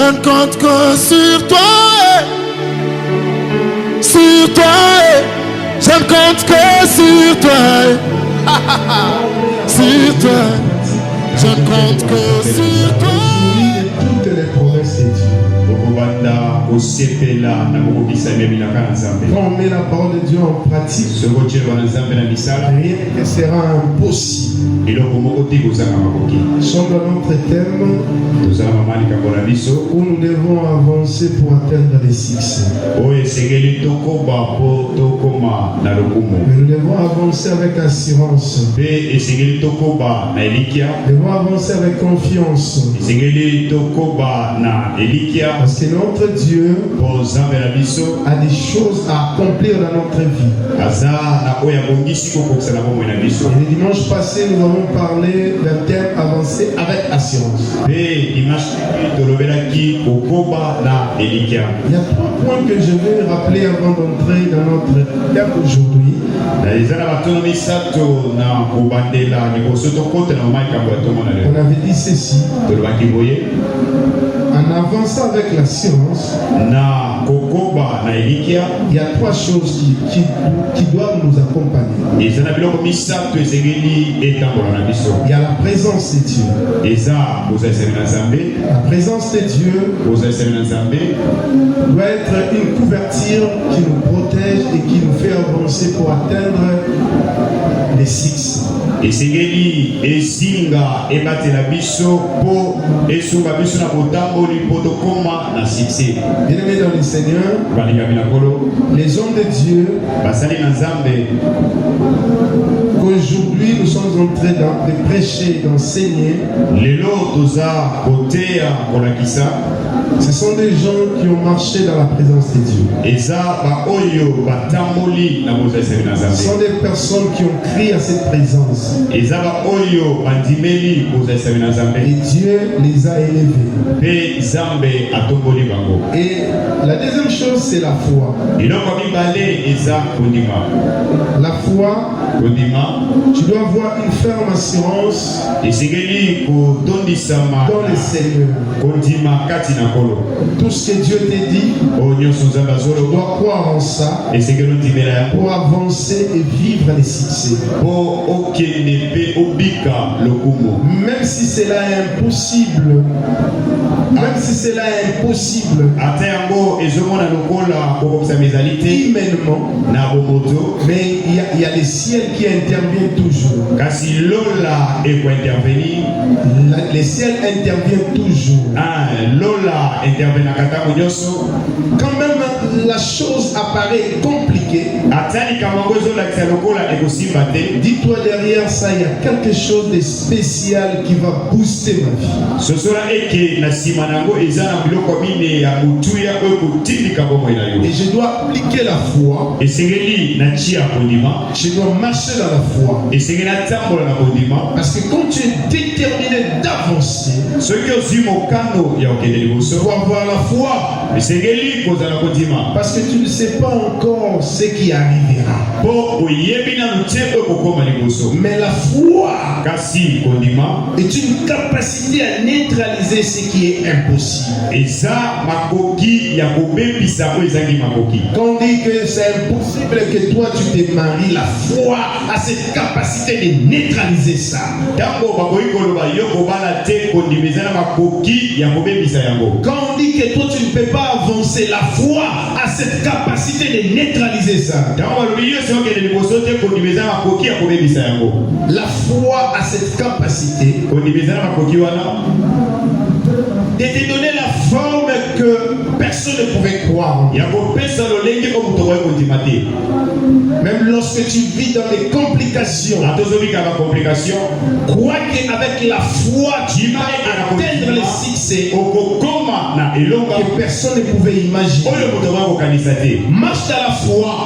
je ne compte que sur toi. Sur toi, je ne compte que sur toi. Sur toi, je ne compte que sur toi. Toutes les promesses de Dieu. Quand on met la parole de Dieu en pratique, rien ne sera impossible. Sont dans notre thème où nous devons avancer pour atteindre les succès. Mais nous devons avancer avec assurance. Nous devons avancer avec confiance. Parce que notre Dieu a des choses à accomplir dans notre vie. Et le dimanche passé, nous avons parlé d'un thème avancé avec assurance. Il y a 3 points que je vais rappeler avant d'entrer dans notre thème aujourd'hui. On avait dit ceci. En avançant avec la science, il y a 3 choses qui doivent nous accompagner. Il y a la présence de Dieu. La présence de Dieu doit être une couverture qui nous protège et qui nous fait avancer pour atteindre les succès. Bien-aimés dans le Seigneur, les hommes de Dieu, qu'aujourd'hui nous sommes en train de prêcher, d'enseigner, ce sont des gens qui ont marché dans la présence de Dieu. Ce sont des personnes qui ont crié à cette présence. Et Dieu les a élevés. Et la deuxième chose, c'est la foi. La foi, tu dois avoir une ferme assurance dans le Seigneur. Tout ce que Dieu t'a dit, tu dois croire en ça pour avancer et vivre les succès. Même si cela est impossible, humainement, mais il y a les ciels qui interviennent toujours. Les ciels interviennent toujours. Quand même la chose apparaît compliquée, dis-toi derrière ça, il y a quelque chose de spécial qui va booster ma vie. Et je dois appliquer la foi. Je dois marcher dans la foi. Parce que quand tu es déterminé d'avancer, tu dois avoir la foi. Parce que tu ne sais pas encore ce qui arrivera. Mais la foi est une capacité à neutraliser ce qui est impossible. Quand on dit que c'est impossible que toi tu te maries, la foi a cette capacité de neutraliser ça. Quand on dit que toi tu ne peux pas avancer, la foi a cette capacité de neutraliser ça. La foi a cette capacité de te donner la forme que personne ne pouvait croire. Même lorsque tu vis dans des complications, crois qu'avec la foi tu vas atteindre les succès que personne ne pouvait imaginer. Marche dans la foi.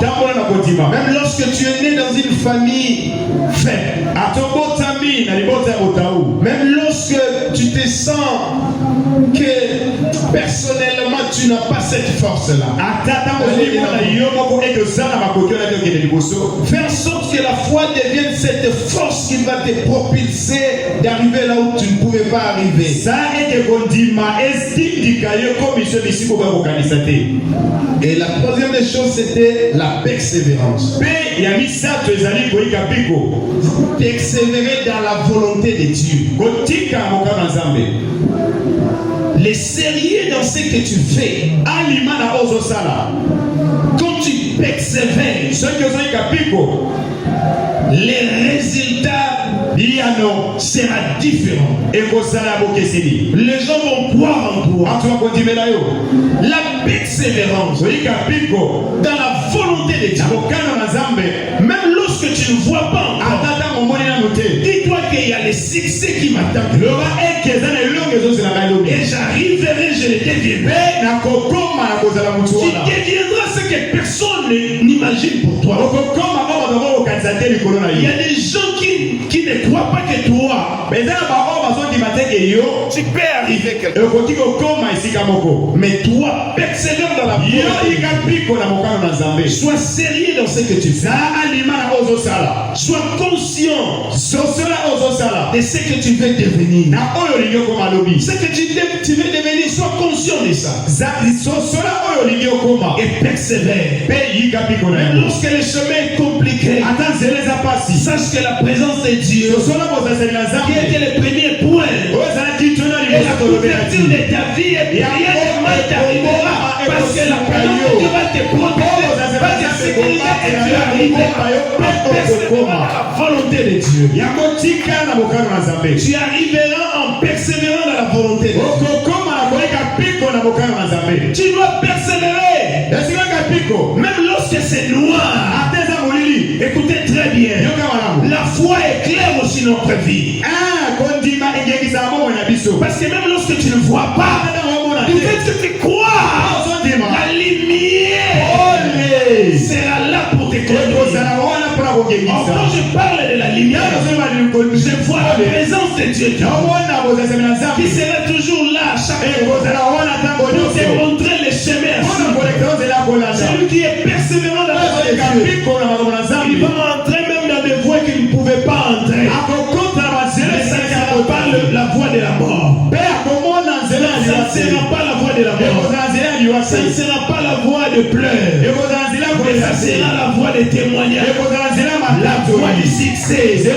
Même lorsque tu es né dans une famille faible, même lorsque tu te sens que personnellement tu n'as pas cette force-là, fais en sorte que la foi devienne cette force qui va te propulser d'arriver là où tu ne pouvais pas arriver. Et la troisième des choses, c'était la persévérance. Persévérer dans la volonté de Dieu. Les sérieux dans ce que tu fais. Quand tu persévères, les résultats sera différent. Les gens vont croire en toi. La persévérance dans la volonté de Dieu. Même lorsque tu ne vois pas encore, dis-toi qu'il y a les succès qui m'attendent. Et j'arriverai, je le deviendrai. Tu deviendras ce que personne n'imagine pour toi. Il y a des gens qui ne croient pas que toi, tu peux arriver quelque part. Mais toi, persévère dans la volonté. Sois sérieux dans ce que tu fais. Sois conscient de ce que tu veux devenir. Ce que tu veux devenir, sois conscient de ça. Et persévère. Même lorsque le chemin est compliqué, sache que la présence de Dieu, qui était le premier point, et la couverture de ta vie, et rien de mal t'arrivera, parce que la présence de Dieu va te protéger, va te sécuriser, et tu arriveras. Persévère dans la volonté de Dieu. Tu arriveras en persévérant dans la volonté de Dieu. Tu dois persévérer. Même lorsque c'est noir. Écoutez très bien. La foi éclaire aussi notre vie. Parce que même lorsque tu ne vois pas, du fait que tu crois, la lumière sera là pour te conduire. Quand je parle de la lumière, je vois la présence de Dieu qui sera toujours là à chaque fois pour te montrer les chemins. Celui qui est persévérant dans la voie de Dieu, il va entrer même dans des voies qu'il ne pouvait pas entrer. Mais ça ne sera pas la voie de la mort. Ça ne sera pas la voie de la mort. Ça ne sera pas la voie de pleurs. Mais ça sera la voie de témoignage. La voie du succès. Le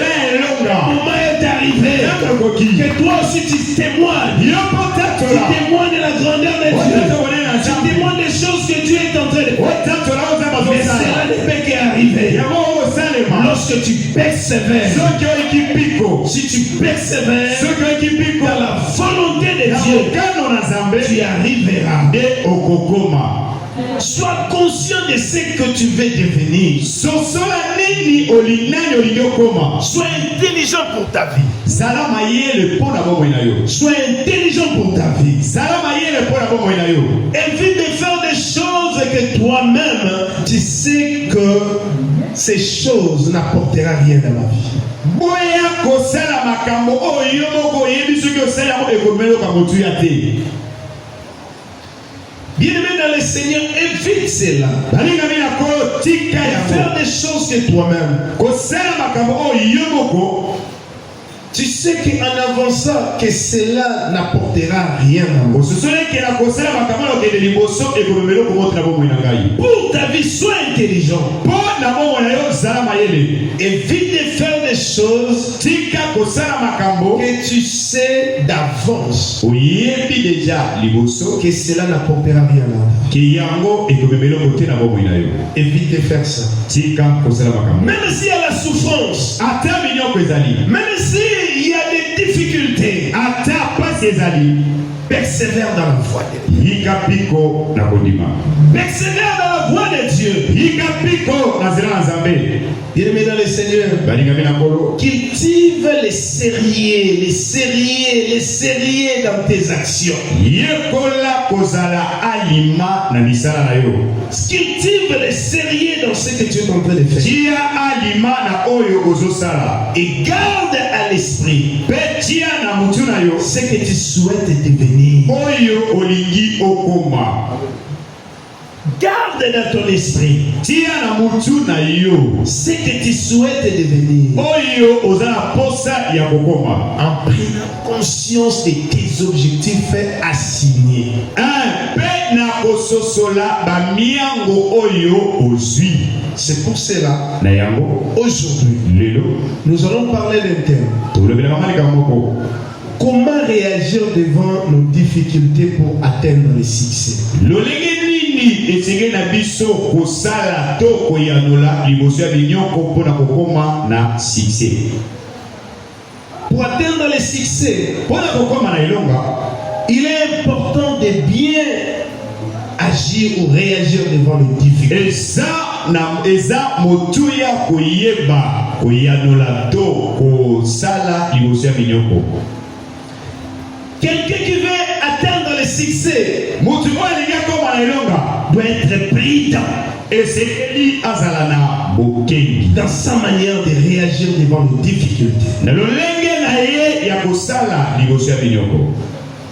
moment est arrivé que toi aussi tu témoignes. Tu témoignes de la grandeur de Dieu. Tu témoignes des choses que Dieu est en train de faire. Mais cela ne peut qu'arriver lorsque tu persévères. Si tu persévères dans la volonté de Dieu, tu arriveras. Sois conscient de ce que tu veux devenir. Sois intelligent pour ta vie. Sois intelligent pour ta vie. Évite de faire des choses que toi-même tu sais que ces choses n'apporteront rien dans la vie. Bien-aimé dans le Seigneur, évite cela. Faire des choses que toi-même. Tu sais qu'en avançant, que cela n'apportera rien. Pour ta vie, sois intelligent. Évite de faire des choses que tu sais d'avance que cela n'apportera rien. Évite de faire ça. Même s'il y a la souffrance, même s'il y a des difficultés, persévère dans la voie de Dieu. Persévère dans la voie de Dieu. Bien-aimé dans le Seigneur, cultive les sérieux dans tes actions. Cultive les sérieux dans ce que tu es en train de faire. Et garde à l'esprit Petia na mutu na yo. ce que tu souhaites devenir. Oyo olingi okoma. Garde dans ton esprit Tia na mutu na yo. ce que tu souhaites devenir. Oyo ozana posa ya kokoma. En prenant conscience de tes objectifs assignés. Pe na kososola ba miango oyo ozwi. C'est pour cela, Na yango aujourd'hui, lelo nous allons parler d'un thème. tolobela mama likamoko. Comment réagir devant nos difficultés pour atteindre le succès? Lolenge nini esenge na biso kosala to koyanola liboso ya binyoko mpona kokoma na succès. Pour atteindre le succès, Mpona kokoma na elonga, il est important de bien agir ou réagir devant les difficultés. eza motuya koyeba koyanola to kosala liboso ya binyoko. Quelqu'un qui veut atteindre le succès Motu oyo alingi akoma na elonga doit être prudent esengeli azala na bokengi dans sa manière de réagir devant les difficultés. na lolenge na ye ya kosala liboso ya binyoko.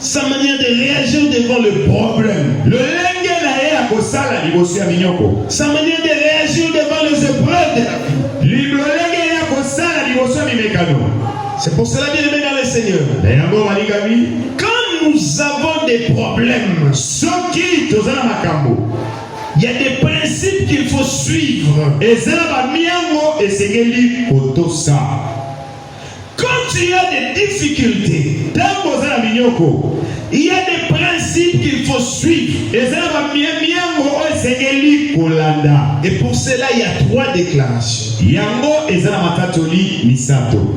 Sa manière de réagir devant le problème. Lolenge na ye ya kosala liboso ya binyoko. Sa manière de réagir devant les épreuves de la vie. Lolenge ya kosala liboso ya mimekano. C'est pour cela, bien aimé dans le Seigneur, Na yango balingami, quand nous avons des problèmes, soki tozala makambo il y a des principes qu'il faut suivre. ezala bamiango esengeli kotosa. Quand tu as des difficultés, Ntango ozala minyoko il y a des principes qu'il faut suivre. ezala bamiango oyo esengeli kolanda. Et pour cela, il y a 3 déclarations. Yango ezala matatoli misato.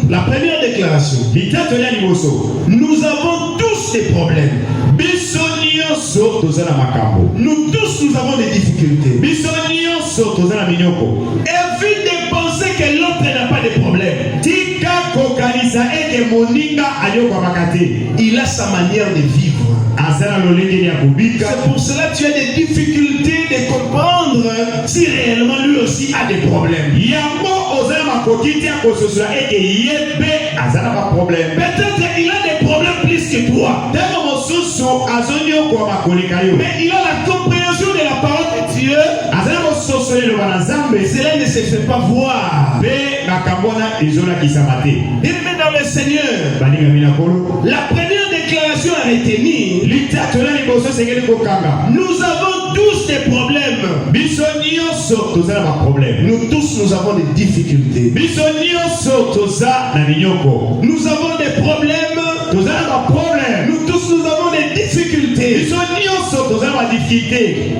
La première déclaration, Litatoli ya liboso, nous avons tous des problèmes. biso nyonso tozala makambo. Nous tous, nous avons des difficultés. Biso nyonso tozala minyoko. Évite de penser que l'autre n'a pas de problème. Tika kokanisa ete moninga ayokwamaka te. Il a sa manière de vivre. Azala lolenge ya kobika. C'est pour cela que tu as des difficultés de comprendre si réellement lui aussi a des problèmes. Yango ozala makoki te ya kososola ete ye mpe azala baproblème. Peut-être il a des problèmes plus que toi. Ntango mosusu azonyokwama koleka yo, Mais il a la compréhension de la parole de Dieu. azala kososola eloba na Nzambe Cela ne se fait pas voir. mpe makambo wana ezolakisama te. Bien-aimé dans le Seigneur, Balingami na kolo, la première déclaration à retenir, litatoli ya liboso esengeli kokanga. nous avons tous des problèmes. Biso nyonso tozala baproblème. Nous tous, nous avons des difficultés. Biso nyonso toza na minyoko. Nous avons des problèmes. Tozala baproblème. Nous tous, nous avons des difficultés. Biso nyonso tozala badifficulté.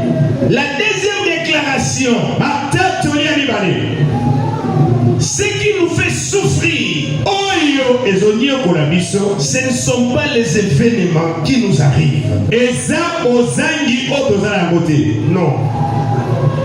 La deuxième déclaration, Matatoli ya mibale, ce qui nous fait souffrir, oyo ezonyokola biso, ce ne sont pas les événements qui nous arrivent. eza ozangi oyo tozala yango te. Non.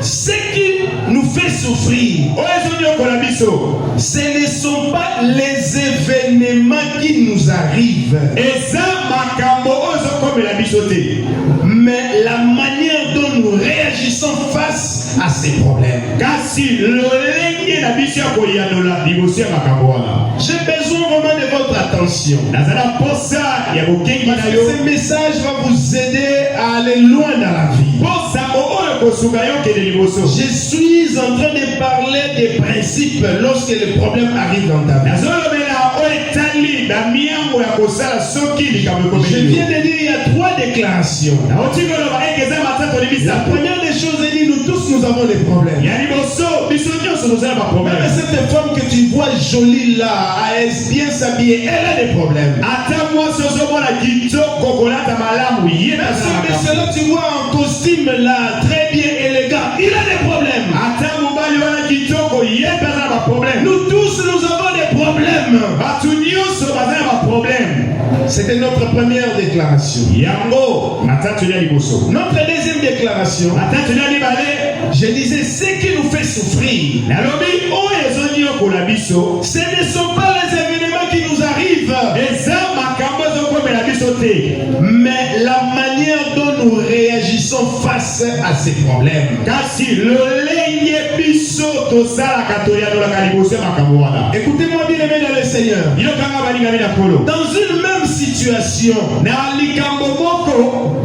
Ce qui nous fait souffrir, Oyo ezonyokola biso, ce ne sont pas les événements qui nous arrivent, eza makambo oyo ezokomela biso te, mais la manière dont nous réagissons face à ces problèmes. kasi lolenge na biso ya koyanola liboso ya makambo wana. J'ai besoin vraiment de votre attention. Nazala posa ya bokengi Parce na que yo. ce message va vous aider à aller loin dans la vie. Posa oyo kosuka yo kende liboso. Je suis en train de parler des principes lorsque les problèmes arrivent dans ta vie. Nazolobela oyo etali na miango ya kosala soki likambo Je ekomeli viens yo. de dire, il y a 3 déclarations. Nauti koloba eke eza matatoli La misato. première des choses, elle dit, nous tous, nous avons des problèmes. Ya liboso biso nyonso tozala Même baproblème. cette femme que tu vois jolie là, bien s'habiller, elle a des problèmes. Ata mwasi ozomona kitoko kolata malamu ye nazala Mais makambo. cela, tu vois en costume là, très bien élégant, il a des problèmes. Ata mobali wana kitoko ye mpe aza na baproblème. Nous tous, nous avons des problèmes. Bato nyonso baza na baproblème. C'était notre première déclaration. Yango matatoli ya liboso. Notre deuxième déclaration, Matatoli ya mibale, je disais, ce qui nous fait souffrir, nalobi oyo ezonyokola biso, ce ne sont pas les événements qui nous arrivent, eza makambo ezokomela biso te, mais la manière dont nous réagissons face à ces problèmes. kasi lolenge biso biso tosala katoya la kalibosia makamwana. Écoutez-moi bien aimé dans le Seigneur. Ilo kanga balinga mina kolo. Dans une même situation, Na likambo moko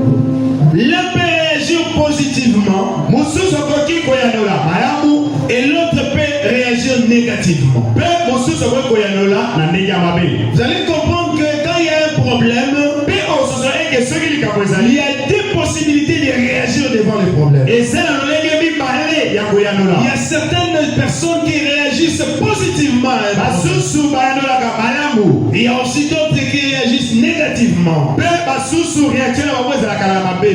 l'un peut réagir positivement mususu koki koyanola malamu et l'autre peut réagir négativement. pe mususu koki koyanola na ndenge ya mabe. Vous allez comprendre que quand il y a un problème, Pe osusu eke soki likambo il ezali y a deux possibilités de réagir devant les problèmes. ezala lolenge mibale ya koyanola. Il y a certaines personnes qui réagissent positivement à un problème. Basusu bayanolaka malamu. Il y a aussi d'autres qui réagissent négativement. Pe basusu réaction na bango ezalaka na mabe.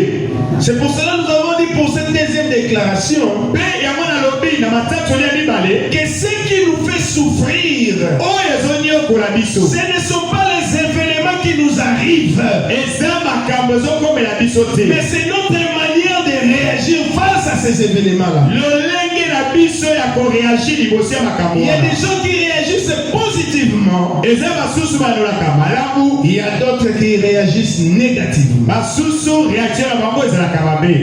C'est pour cela que nous avons dit pour cette deuxième déclaration Pe yango na lobi na matatu ya mibale que ce qui nous fait souffrir, oyo ezoniokola biso ce ne sont pas les événements qui nous arrivent, eza makambo ezokomela biso te, mais c'est notre manière de réagir face à ces événements-là. lolenge na biso ya koreagir liboso ya makambo Il y a wana. des gens qui réagissent positivement, Eza basusu banolaka malamu, il y a d'autres qui réagissent négativement. basusu réaction na bango ezalaka mabe.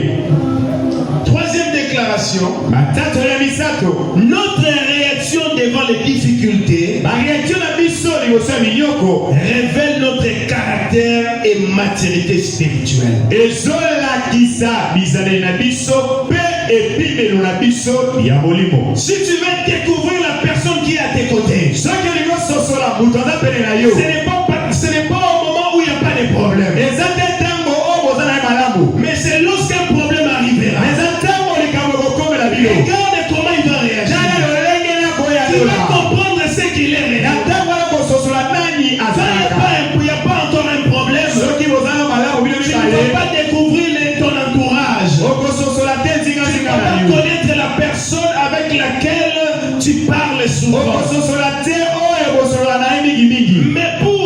Troisième déclaration, Matatu ya misato, notre réaction devant les difficultés bareaction na biso liboso ya minyoko révèle notre caractère et maturité spirituelle. ezolakisa bizaleli na biso pe epimelo na biso ya molimo. Si tu veux découvrir la personne qui est à tes côtés, soki olingi ososola moto aza pene na yo, ce n'est pas au moment où il n'y a pas de problème, eza te ntango oyo boza na ye malamu, mais c'est lorsqu'un problème arrivera. eza ntango likambo ekokomela bino. Regarde comment il va réagir. tala lolenge na Tu vas koyanola comprendre ce qu'il est na réellement. ntango wana kososola nani Quand azalaka. il n'y a pas encore un problème, soki boza na malamu bino tu ne mibale vas pas découvrir ton entourage. okososola te Tu ne nzingazinga vas na pas yo, connaître la personne avec laquelle tu parles souvent. okososola te oyo bosolola na ye mingimingi. Mais pour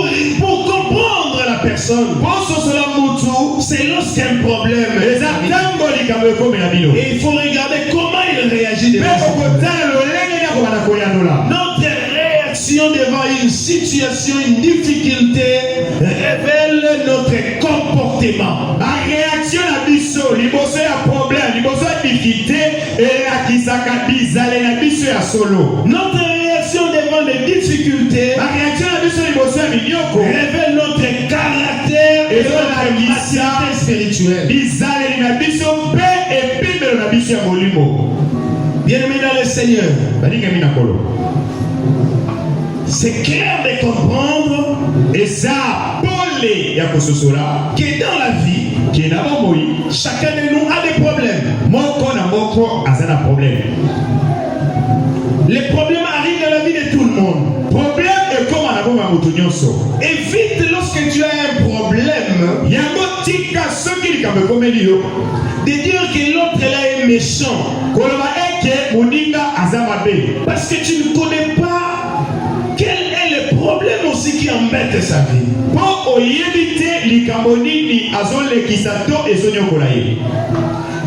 comprendre la personne, bososola mutu c'est lorsqu'un problème eza arrive. ntango likambo ekomela bino, Et il faut regarder comment il réagit pe devant ce problème. okotala lolenge na kobanda koyanola. Notre réaction devant une situation, une difficulté, révèle notre comportement. bareaction na biso liboso ya problème, liboso ya difficulté elakisaka bizale na biso ya solo. Notre réaction devant les difficultés bareaction na biso liboso ya minyoko révèle notre caractère et notre maturité spirituelle. bizaleli na biso mpe epimelo na biso ya molimo. Bien-aimé dans le Seigneur, balingami na kolo, c'est clair de comprendre eza pole ya kososola que dans la vie, ke na bomoi chacun de nous a des problèmes. moko na moko aza na problème. Les problèmes arrivent dans la vie de tout le monde. problème ekoma na bomoi ya moto nyonso. Évite lorsque tu as un problème yango tika soki likambo ekomeli yo de dire que l'autre là est méchant. koloba eke moninga aza mabe, Parce que tu ne connais pas quel est le problème aussi qui embête sa vie. mpo oyebi te likambo nini azolekisa to ezonyokola ye.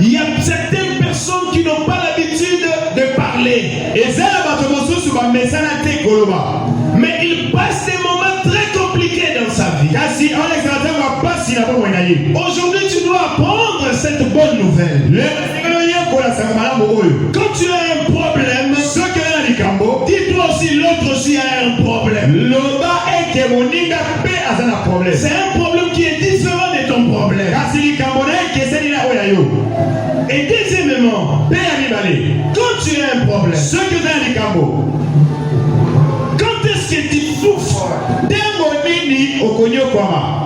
Il y a certaines personnes qui n'ont pas l'habitude de parler. eza na bato mosusu bamesana te koloba, Mais il passe des moments très compliqués dans sa vie. kasi aolekisaka ntango apasi na bomoi na ye. Aujourd'hui, tu dois apprendre cette bonne nouvelle. lelo esengeli oyekola sango malamu oyo. Quand tu as un problème, soki oza na likambo dis-toi aussi l'autre aussi a un problème. loba eke moninga mpe aza na problème, C'est un problème qui est différent de ton problème. kasi likambo na ye ekeseni na oyo ya yo. Et deuxièmement, mpe ya mibale, quand tu as un problème, soki oza na likambo quand est-ce que tu souffres? ntango nini okonyokwama,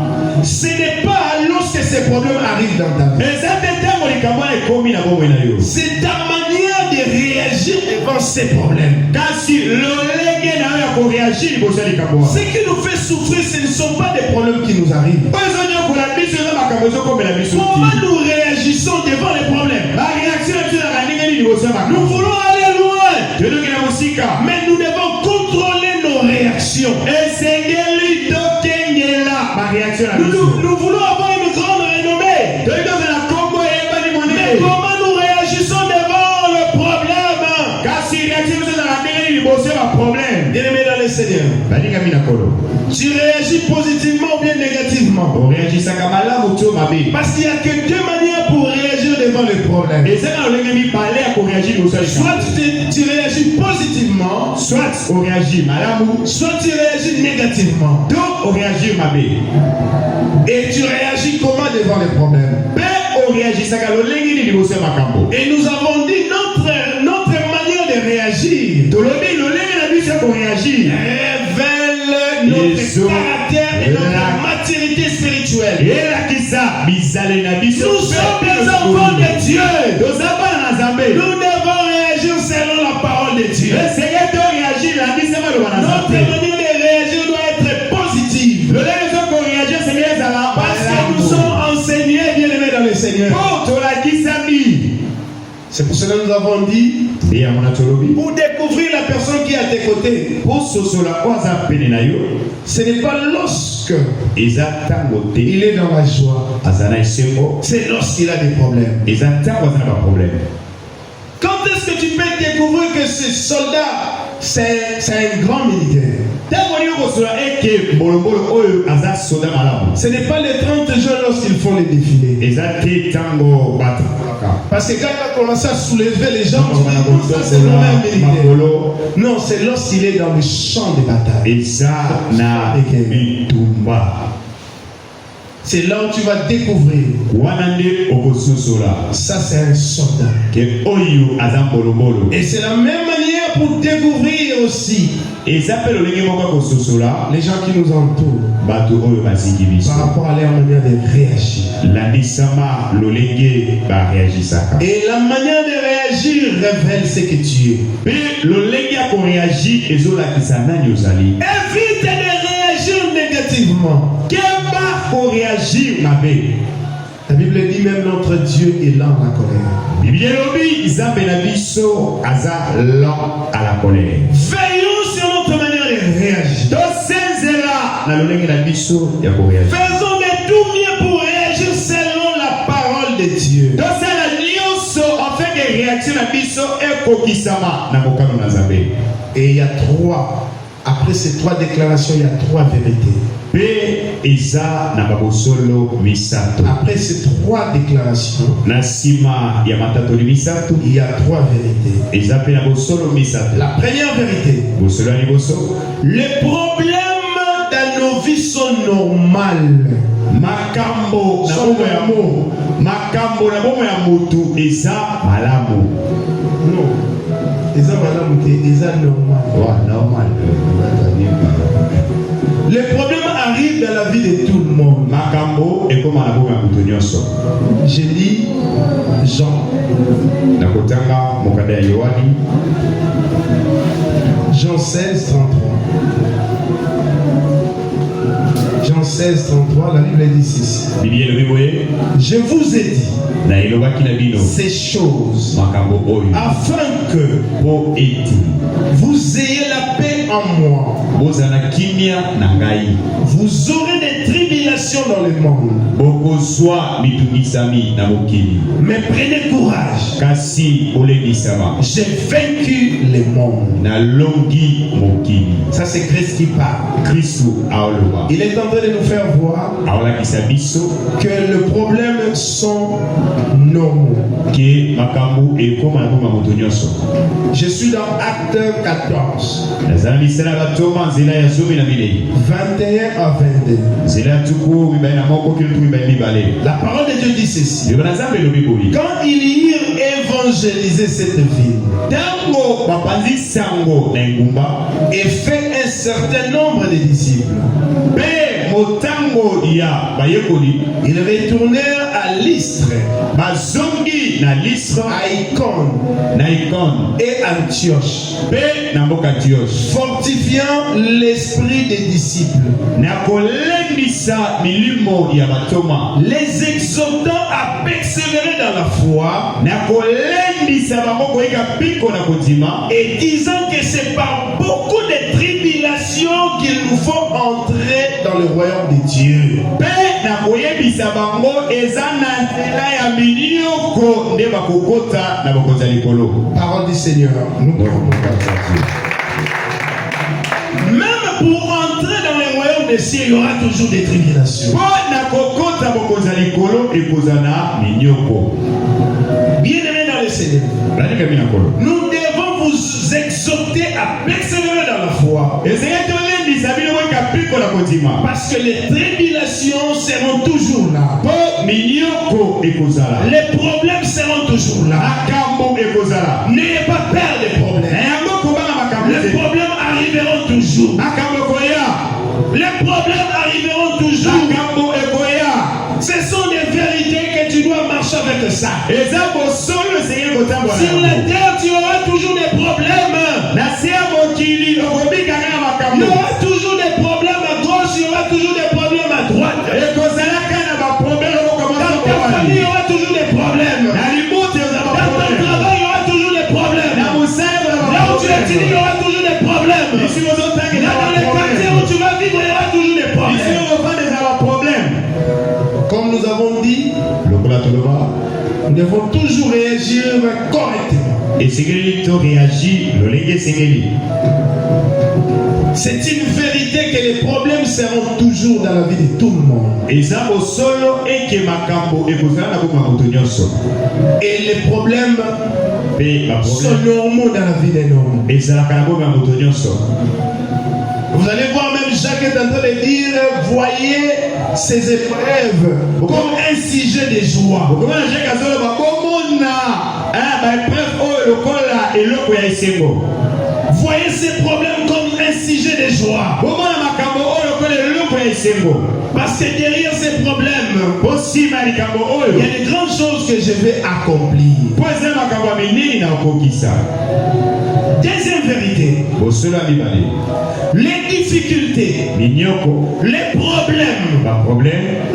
Ce n'est pas lorsque ces problèmes arrivent dans ta vie. eza te ntango likambo wana ekomi na bomoi na yo, C'est ta manière de réagir devant ces problèmes. kasi lolenge na yo ya koreagir liboso ya likambo Ce wana. qui nous fait souffrir, ce ne sont pas des problèmes qui nous arrivent. oyo ezonyokola biso eza makambo ezokomela biso Comment ti. nous réagissons devant les problèmes? bareaction na biso ezaka ndenge nini liboso ya Nous makambo. voulons aller loin, toyoki na mosika, mais nous devons contrôler nos réactions. esengeli tokengela bareaction na Nous, biso. nous voulons avoir une grande renommée. toyoki ozala kombo eyebani Mais monene, comment nous réagissons devant le problème? kasi reaction biso ezaka ndenge nini liboso ya baproblème. Bien-aimé dans le Seigneur, balingami na kolo, tu réagis positivement ou bien négativement. oreagisaka malamu to mabe, Parce qu'il n'y a que deux manières pour réagir devant le problème. problèmes. Soit tu réagis positivement, soit on réagit malamu, soit tu réagis négativement. donc on réagit mabé. Et tu réagis comment devant les problèmes? Et nous avons dit notre manière de réagir révèle notre caractère et notre maturité spirituelle. Nous sommes des enfants de Dieu. Nous devons réagir selon la parole de Dieu. Notre manière de réagir doit être positive. Parce que nous sommes enseignés, bien-aimés dans le Seigneur. C'est pour cela que nous avons dit, pour découvrir la personne qui est à tes côtés, ce n'est pas lorsque il est dans la joie, c'est lorsqu'il a des problèmes. Quand est-ce que tu peux découvrir que ce soldat, c'est un grand militaire? Ce n'est pas les 30 jours lorsqu'ils font les défilés. Parce que quand il a commencé à soulever les gens, ça c'est le même militaire. Non, c'est lorsqu'il est dans le champ de bataille. C'est là où tu vas découvrir. Ça c'est un soldat. Et c'est la même manière pour découvrir aussi les gens qui nous entourent par rapport à leur manière de réagir. Et la manière de réagir révèle ce que tu es. Évite de réagir négativement. La Bible dit même notre Dieu est lent à la colère. Veillons sur notre manière de réagir. Faisons de tout mieux pour réagir selon la parole de Dieu. Et il y a trois. Après ces trois déclarations, il y a trois vérités. Après ces trois déclarations, il y a trois vérités. La première vérité, les problèmes dans nos vies sont normales. Non. Les problèmes arrivent dans la vie de tout le monde. J'ai dit Jean. Jean 16, 33. Jean 16, 33, la Bible dit ceci. Je vous ai dit ces choses afin que vous ayez la paix en moi. Vous aurez des tribulations dans le monde. Mais prenez courage. J'ai vaincu le monde. Ça c'est Christ qui parle. Il est en train de nous faire voir que les problèmes sont normaux. Je suis dans Acte 14. 21 à 22. La parole de Dieu dit ceci. Quand ils eurent évangélisé cette ville et fait un certain nombre de disciples, ils retournèrent à Lystre, à Icône et Antioche, fortifiant l'esprit des disciples, les exhortant à persévérer dans la foi et disant que c'est par beaucoup de tribulations qu'il nous faut entrer dans le royaume de Dieu. Parole du Seigneur. Même pour entrer dans le royaume des cieux, il y aura toujours des tribulations. Bien bien-aimés, nous devons vous exhorter à persévérer dans la foi. Parce que les tribulations seront toujours là. Les problèmes seront toujours là. N'ayez pas peur des problèmes. Les problèmes arriveront toujours. Les problèmes arriveront toujours. Ce sont des vérités que tu dois marcher avec ça. Sur la terre, tu auras toujours des problèmes. Il y aura toujours des problèmes à gauche, il y aura toujours des problèmes à droite. Dans ta famille, il y aura toujours des problèmes. Dans ton travail, il y aura toujours des problèmes. Là où tu étudies, il y aura toujours des problèmes. Dans les quartiers où tu vas vivre, il y aura toujours des problèmes. Comme nous avons dit, nous devons toujours réagir correctement. C'est une vérité que les problèmes seront toujours dans la vie de tout le monde. Et les problèmes sont normaux dans la vie des hommes. Vous allez voir, même Jacques est en train de dire, voyez ces épreuves comme un sujet de joie. Voyez ces problèmes comme un sujet de joie. Parce que derrière ces problèmes, il y a de grandes choses que je vais accomplir. Deuxième vérité, les difficultés, les problèmes,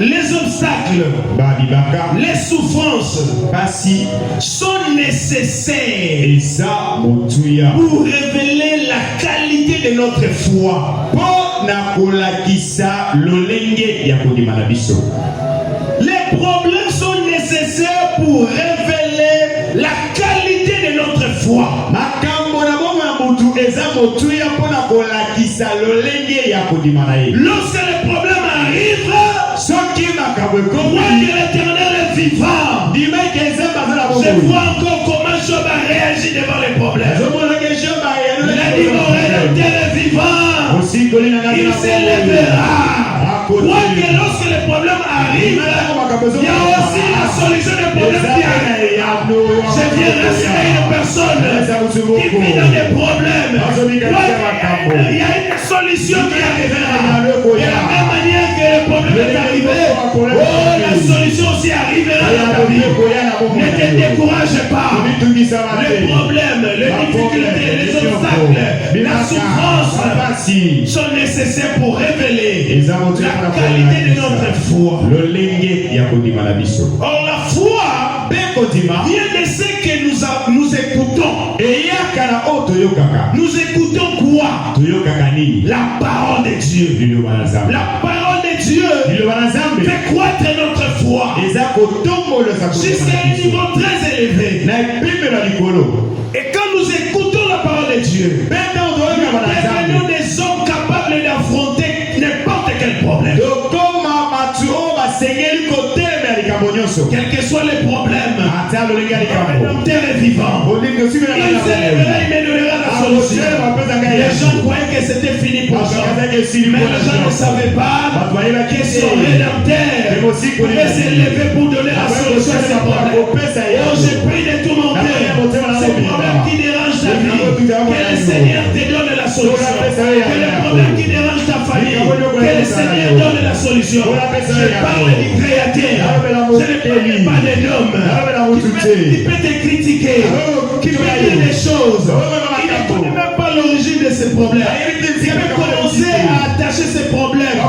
les obstacles, les souffrances sont nécessaires pour révéler la qualité de notre foi. Les problèmes sont nécessaires pour révéler la qualité de notre foi. Lorsque les problèmes arrivent, moi que l'Éternel est vivant, je vois encore comment Job a réagi devant les problèmes. Il a dit, mon Rédempteur est vivant, il s'élèvera. Moi que lorsque les problèmes arrivent, il y a aussi la solution des problèmes qui arrivent. Je viens rassurer une personne qui vit dans des problèmes. Il y a une solution qui arrivera. De la même manière que le problème est arrivé, la solution aussi arrivera dans ta vie. Ne te décourage pas. Les problèmes, les difficultés, les obstacles, la souffrance sont nécessaires pour révéler la qualité de notre foi. Or la foi vient de ce que nous écoutons. Nous écoutons quoi? La parole de Dieu. La parole de Dieu fait croître notre foi jusqu'à un niveau très élevé. Et quand nous écoutons la parole de Dieu, nous devenons des hommes capables d'affronter n'importe quel problème. Quels que soient les problèmes, le Rédempteur est vivant. Il s'élèvera, il me donnera la solution. Les gens croyaient que c'était fini pour Job, mais les gens ne savaient pas que son Rédempteur pouvait s'élever pour donner la solution à ses problèmes. Oh, j'ai pris de tout mon cœur ces problèmes qui dérangent ta vie, que le Seigneur te donne la solution. Que les problèmes qui dérangent ta famille, que le Seigneur donne la solution. Je parle du Créateur. Je ne parle pas de l'homme qui peut te critiquer, qui peut dire des choses. Il ne connaît même pas l'origine de ces problèmes. Il peut commencer à attacher ces problèmes à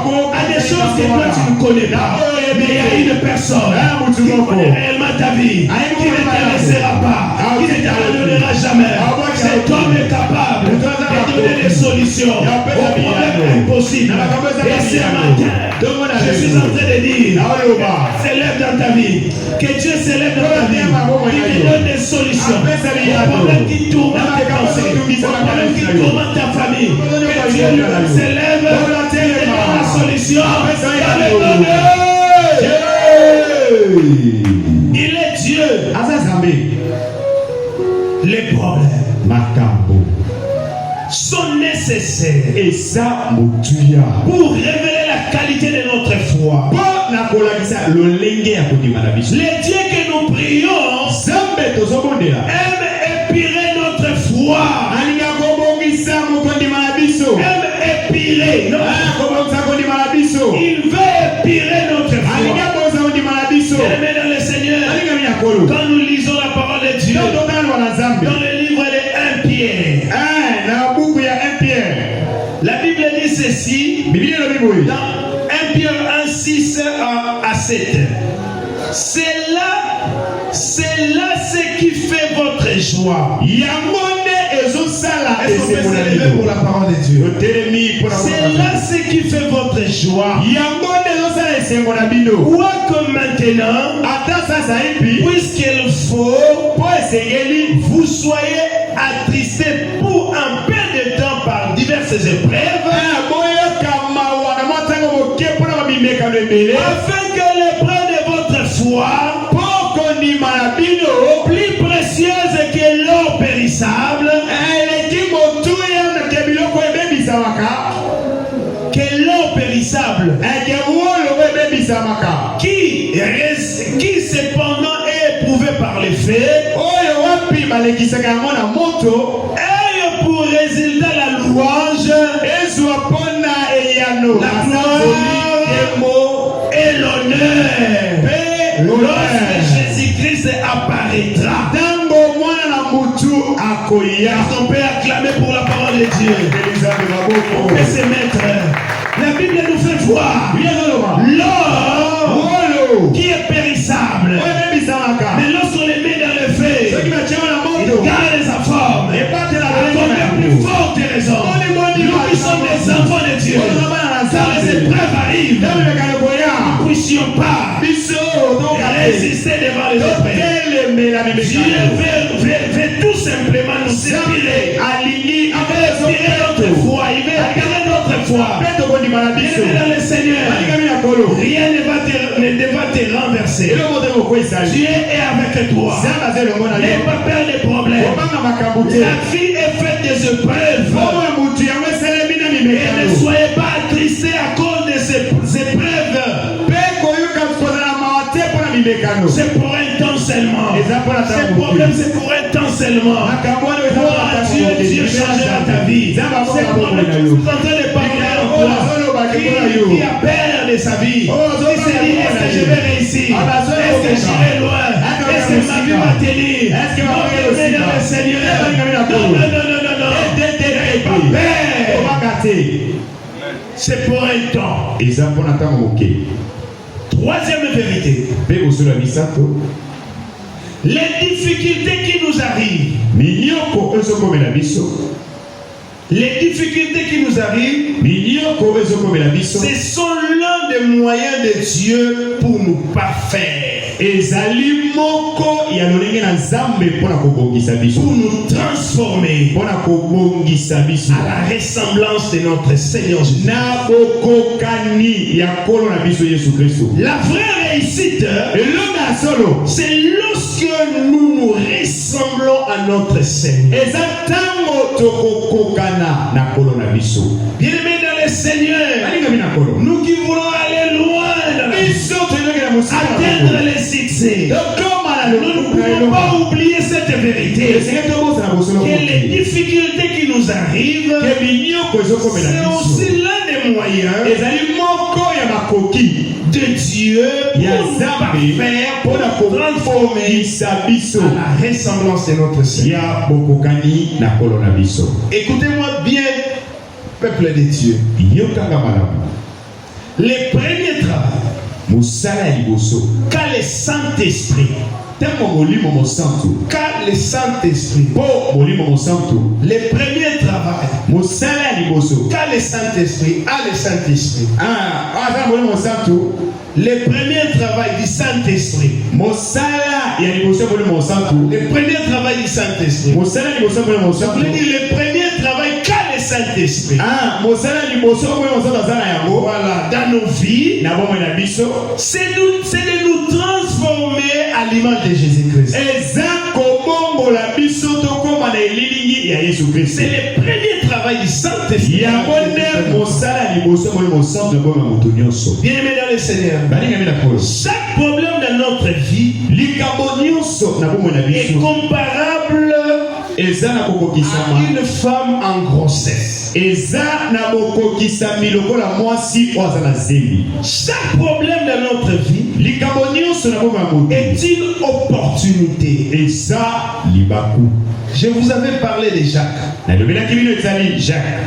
des choses que toi tu ne connais pas. Mais il y a une personne qui connaît réellement ta vie, qui ne te laissera pas, qui ne t'abandonnera jamais. Cet homme est capable de donner des solutions aux problèmes impossibles. Et ce matin, je suis en train de dire, s'élève dans ta vie, que Dieu s'élève dans ta vie, qui te donne des solutions aux problèmes qui tourmentent tes pensées, aux problèmes qui tourmentent ta famille. Que Dieu lui-même s'élève, qui te donne la solution. Il est Dieu. les problèmes makambo sont nécessaires et ça mutuya pour révéler la qualité de notre foi. na kolakisa lolenge ya kondima na biso. Les dieux que nous prions Zambe tozobondela aiment épirer notre foi, alinga kobongisa mokondima na biso, aiment épirer kobongisa kondima na biso, il veut épirer notre alinga foi. bonza kondima na biso. Aimés dans le Seigneur, Alinga minyakolo quand nous lisons la parole de Dieu dans le livre de 1 Pierre, na buku ya 1 Pierre, la Bible dit ceci dans 1 Pierre 1, 6 à 7. C'est là ce qui fait votre joie. Est-ce qu'on peut s'élever pour la parole de Dieu? C'est là ce qui fait votre joie. Quoique maintenant, puisqu'il faut, vous soyez attristés pour un peu de temps par diverses épreuves, afin que l'épreuve de votre foi, plus précieuse que l'or périssable, qui cependant est éprouvé par les faits, et pour résultat la louange, la gloire et l'honneur lorsque Jésus-Christ apparaîtra. Est-ce qu'on peut acclamer pour la parole de Dieu? On peut se mettre. La Bible nous fait voir l'or qui est périssable, mais lorsqu'on les met dans le feu, il garde sa forme. Comme la plus forte raison, nous qui sommes des enfants de Dieu, quand les épreuves arrivent, nous ne puissions pas résister devant les épreuves. Dieu veut tout simplement nous inspirer. Il veut inspirer notre foi. Il veut inspirer notre foi. Bien dans le Seigneur, rien ne va te renverser. Dieu est avec toi. N'aie pas peur des problèmes. La vie est faite des épreuves. Et ne soyez pas attristés à cause de ces épreuves. C'est pour un temps seulement. Ces problèmes, c'est pour un temps seulement. Dieu changera ta vie. Ces problèmes, tu es en train de parler à toi qui a peur de sa vie. Qui se dit, est-ce que je vais réussir? Est-ce que j'irai loin? Est-ce que ma vie va tenir? Est-ce que ma vie va dans le Seigneur? Non. N'ayez pas peur. C'est pour un temps. Troisième vérité. Les difficultés qui nous arrivent. Les difficultés qui nous arrivent, ce sont l'un des moyens de Dieu pour nous parfaire. Pour nous transformer à la ressemblance de notre Seigneur Jésus. La vraie réussite, c'est lorsque nous nous ressemblons à notre Seigneur. Bien-aimés dans le Seigneur, nous qui voulons aller loin dans la vie, atteindre les succès, nous ne pouvons pas oublier cette vérité. Que les difficultés qui nous arrivent, c'est aussi l'un des moyens de Dieu pour nous transformer à la ressemblance de notre Seigneur. Écoutez-moi bien, peuple de Dieu. Les premiers travaux qu'a le Saint-Esprit, car le Saint-Esprit, les premiers travaux car le Saint-Esprit, les premiers travaux du Saint-Esprit, les premiers travaux du Saint-Esprit, les premiers travaux qu'a le Saint-Esprit, voilà, dans nos vies, c'est de nous transformer à l'image de Jésus-Christ. ya Yesu Christ. C'est le premier travail du Saint-Esprit. Ya bonne mosala liboso mo centre bo ma moto nyonso. Bien-aimé dans le Seigneur. Balinga mina ko. Chaque problème dans notre vie Likambo nyonso na bo na est biso. comparable Eza na kokokisama. à une femme en grossesse. Eza na bokokisami lokola mwasi oza na zembi. Chaque problème dans notre vie Likambo nyonso na bo ma moto est une opportunité. eza libaku. Je vous avais parlé de Jacques. Na lobela kibino etali Jacques.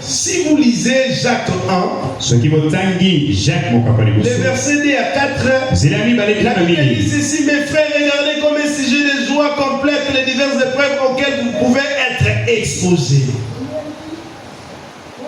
Si vous lisez Jacques 1, Ce qui votangi Jacques mon papa les versets 2 à 4, Zélami balé la la Bible dit mini. ceci, mes frères, regardez comme un sujet de joie complète les diverses épreuves auxquelles vous pouvez être exposés.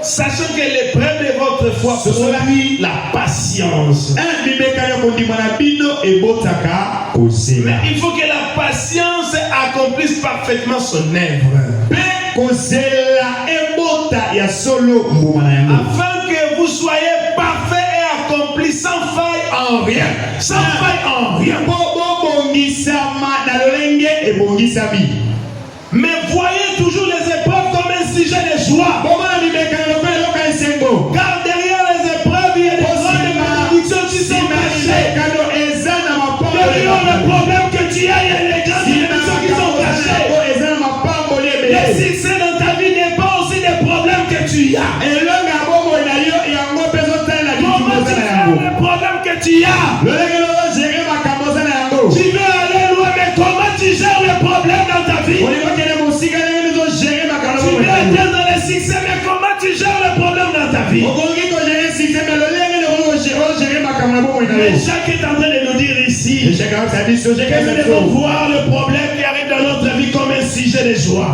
Sachant que l'épreuve de votre foi produit la patience. Un bibekanya kondimana bino ebotaka kozela. Mais il faut que la patience accomplisse parfaitement son œuvre. Pe kozela ebota ya solo mbumana yango. Afin que vous soyez parfaits et accomplis sans faille en rien. Sans faille en rien. Bo bongisama na lolenge ebongisami. Mais voyez toujours les épreuves comme un sujet de joie. Bomana bibekanya lokela loka esengo. Car derrière les épreuves, il y a des grandes bénédictions qui sont cachées. Derrière le problème que tu as, il y a des grandes bénédictions qui sont cachées. Le succès dans ta vie n'est pas aussi des problèmes que tu as. Comment tu gères le problème que tu as? Tu veux aller loin, mais comment tu gères le problème dans ta vie? Tu veux atteindre le succès, mais comment tu gères le problème dans ta vie? Mais Jacques est en train de nous dire ici que nous devons voir le problème qui arrive dans notre vie comme un sujet de joie.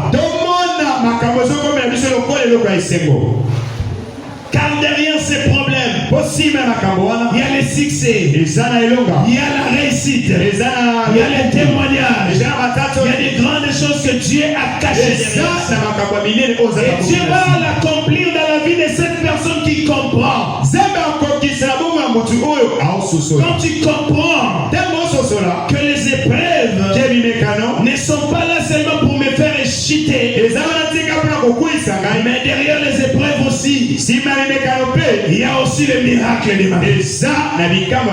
Car derrière ces problèmes, il y a le succès, il y a la réussite, il y a les témoignages, il y a des grandes choses que Dieu a cachées derrière. Et Dieu va l'accomplir dans la vie de cette personne qui comprend. Quand tu comprends que les épreuves ne sont pas là seulement pour me faire chuter, mais derrière les épreuves aussi, il y a aussi le miracle de ma vie.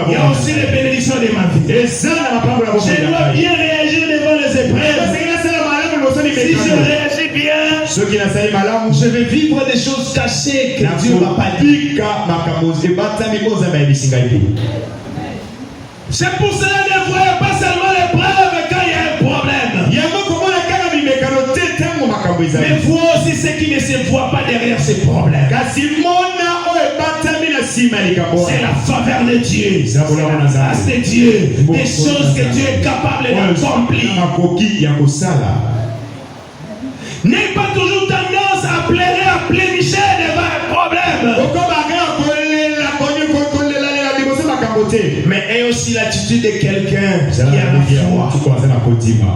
Il y a aussi les bénédictions de ma vie. Je dois bien réagir devant les épreuves. Si je réagis bien, je vais vivre des choses cachées que Dieu ne m'a pas dit. C'est pour cela que ne voyez pas seulement l'épreuve quand il y a un problème. Mais vois aussi ce qui ne se voit pas derrière ces problèmes. C'est la faveur de Dieu. C'est la grâce de Dieu. Des choses que Dieu est capable d'accomplir. N'aie pas toujours tendance à pleurer, à plénicher devant un problème. Mais aie aussi l'attitude de quelqu'un qui a la foi.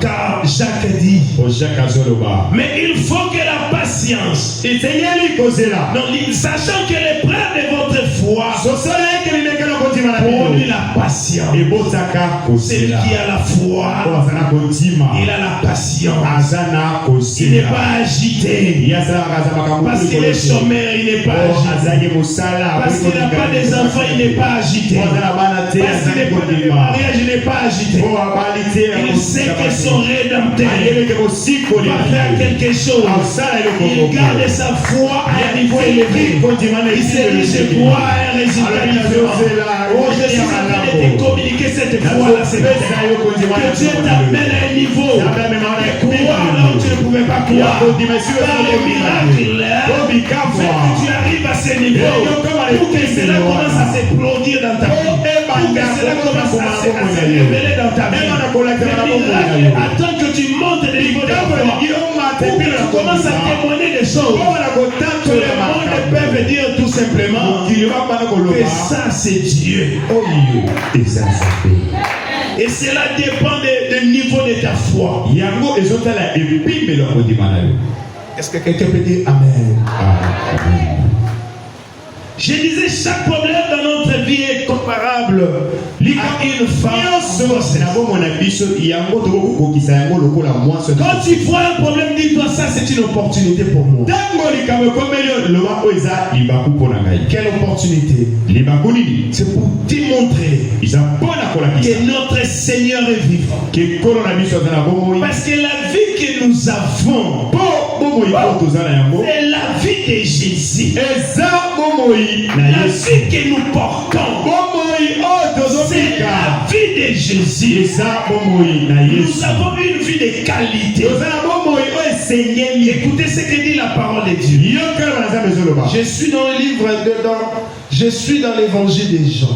Car Jacques dit, mais il faut que la patience, sachant que l'épreuve de votre foi produit la patience. Celui qui a la foi, il a la patience. Il n'est pas agité. Parce qu'il est chômeur, il n'est pas agité. Parce qu'il n'a pas des enfants, il n'est pas agité. Parce qu'il n'est pas de mariage, il n'est pas agité. Il sait que son rédempteur va faire quelque chose. Il garde sa foi à un niveau élevé. Il se dit, je crois à un résultat différent. Oh, je suis en train de te communiquer cette foi-là, c'est que Dieu t'amène à un niveau de croire là où tu ne pouvais pas croire. Par le miracle, fait que tu arrives à ce niveau pour que cela commence à se produire dans ta vie. Pour que cela commence à se révéler dans ta vie. Le miracle attend que tu montes de niveau de foi. Pour que tu commences à témoigner des choses que le monde peut dire tout simplement que ça c'est Dieu. Et cela dépend du niveau de ta foi. Est-ce que quelqu'un peut dire Amen? Je disais, chaque problème dans notre vie est comparable à une femme. Quand tu vois un problème, dis-toi, ça c'est une opportunité pour moi. Quelle opportunité? C'est pour démontrer que notre Seigneur est vivant. Parce que la vie que nous avons, c'est la vie de Jésus. La vie que nous portons, c'est la vie de Jésus. Nous avons une vie de qualité. Écoutez ce que dit la parole de Dieu. Je suis dans le livre je suis dans l'évangile des Jean.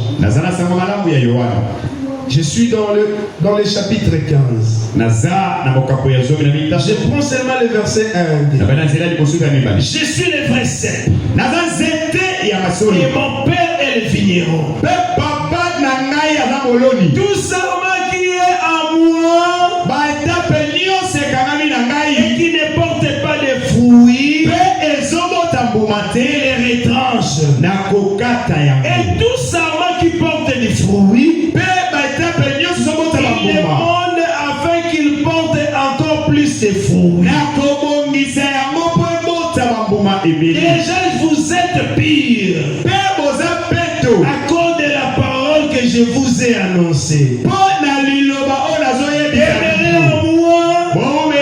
Je suis dans le chapitre 15. Je prends seulement le verset 1. Je suis le vrai cep. Et mon père est le vigneron. Tout ça qui est à moi et qui ne porte pas de fruits, il les retranche. Et tout ça qui porte des fruits, il les monde afin qu'il porte encore plus de fruits. Déjà vous êtes pire à cause de la parole que je vous ai annoncée. Demeurez en moi et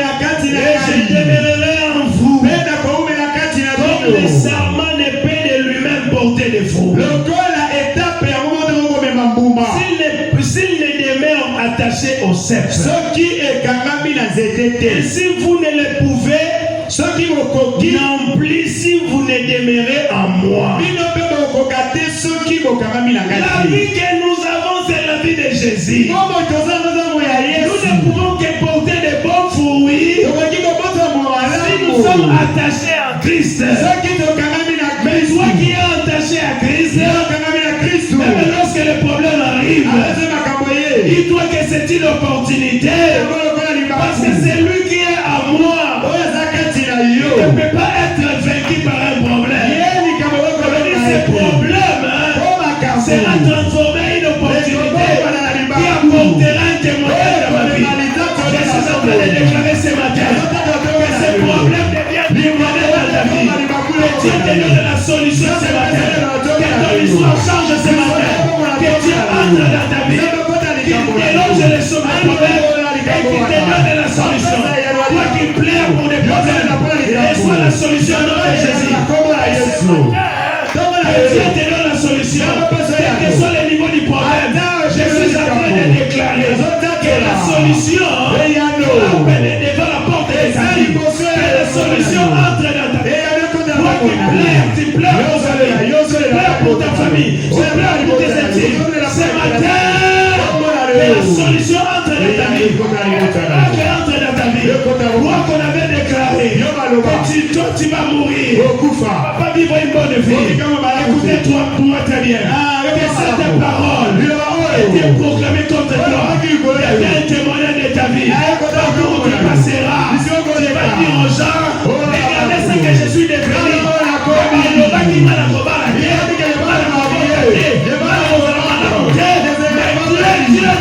je demeurerai en vous. Comme le serment ne peut de lui-même porter des fruits. S'il ne demeure attaché au cep, et si vous ne le pouvez non plus, si vous ne demeurez en moi. La vie que nous avons, c'est la vie de Jésus. Nous ne pouvons que porter de bons fruits si nous sommes attachés à Christ. Mais toi qui es attaché à Christ, même lorsque le problème arrive, dis-toi que c'est une opportunité. Parce que c'est lui qui est à moi. Il ne peut pas être vaincu par un problème. Ce problème sera transformé en une opportunité qui apportera un témoignage dans ma vie. Je suis en train de déclarer ce matin que ce problème devient témoignage dans ta vie. Que Dieu te donne la solution ce matin. Que ton histoire change ce matin. Que Dieu entre dans ta vie. Qu'il déloge les sommes de problème et qu'il te donne la solution. Toi qui pleures pour des problèmes, reçois la solution au nom de Jésus. Dieu te donne la solution. Quel que soit le niveau du problème, je suis en train de déclarer que la solution appelle devant la porte de ta vie. Que la solution entre dans ta vie. Toi qui pleures pour ta vie, tu pleures pour ta famille, tu pleures pour tes études. Ce matin, que la solution entre dans ta vie. Entre dans ta vie. Toi qu'on avait déclaré que toi tu vas mourir. Tu ne vas pas vivre une bonne vie. Écoutez-toi pour moi très bien. Que cette parole été proclamée contre toi. Il y a un témoignage de ta vie. Partout où tu passeras, tu vas dire aux gens, regardez ce que je suis devenu.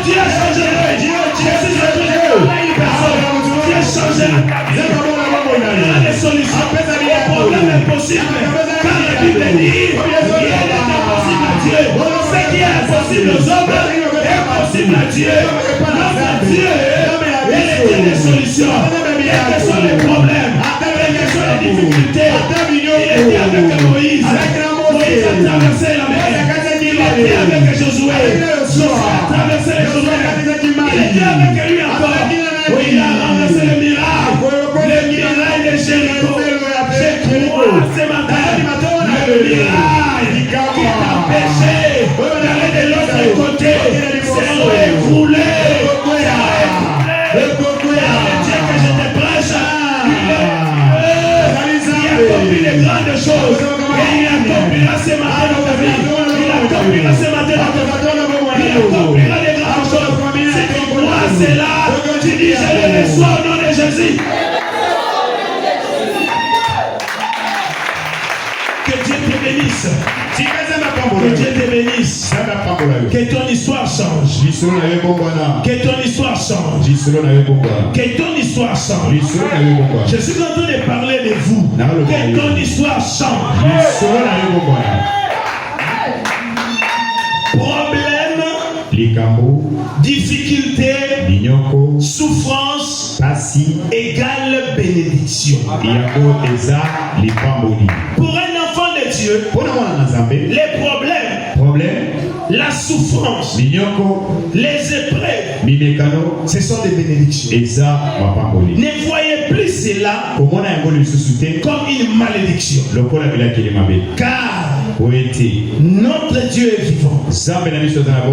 Tu as changé la vie. Je suis en train de parler à une personne. Tu as changé la vie. Il y a des solutions au problème impossible. Quand la Bible dit, il est impossible à Dieu. Ce qui est impossible aux hommes est possible à Dieu. Notre Dieu est le Dieu des solutions. Quels que sont les problèmes, quelles que sont les difficultés, il était avec Moïse. Moïse a traversé la mer. Il était avec Josué. Josué a traversé les Josué. Il était avec lui encore. Il a renversé le miracle. Le miracle de Jéricho. Je crois ce matin. Le miracle qui t'empêché d'aller de l'autre côté. C'est écroulé. Le Dieu que je te prêche, il accomplit de grandes choses. Et il accomplira ce matin dans ta vie. Il accomplira ce matin dans ta vie. Il accomplira de grandes choses. Si tu crois cela, tu dis je le reçois au nom de Jésus. Que Dieu te bénisse. Que Dieu te bénisse. Que ton histoire change. Que ton histoire change. Que ton histoire change. Je suis en train de parler de vous. Que ton histoire change. Problème, difficulté, souffrance égale bénédiction. Pour un enfant de Dieu, les problèmes, la souffrance, les épreuves, ce sont des bénédictions. Ne voyez plus cela comme une malédiction. Car notre Dieu est vivant.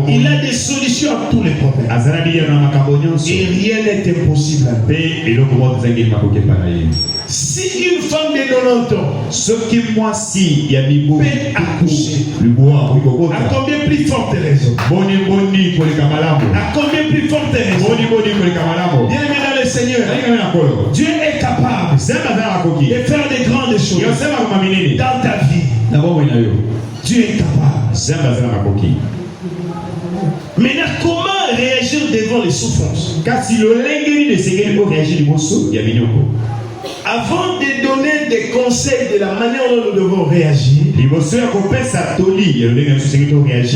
Il a des solutions à tous les problèmes. Et rien n'est impossible. Si une femme de 90 ans peut accoucher, à combien plus forte raison? À combien plus forte raison? Bien aimé dans le Seigneur, Dieu est capable de faire des grandes choses dans ta vie. Dieu est capable. Maintenant, comment réagir devant les souffrances? Avant de donner des conseils de la manière dont nous devons réagir, je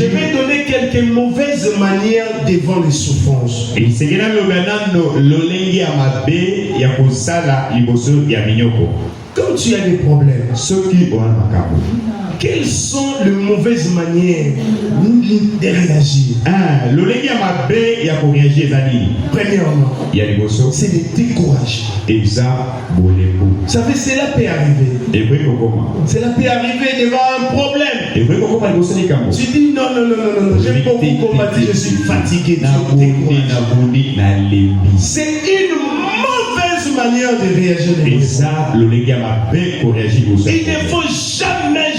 vais donner quelques mauvaises manières devant les souffrances. Quand tu as des problèmes, quelles sont les mauvaises manières de réagir? Premièrement, c'est de décourager. Vous savez, cela peut arriver. Cela peut arriver devant un problème. Tu dis non, j'aime beaucoup combattre, je suis fatigué. C'est une mauvaise manière de réagir. Il ne faut jamais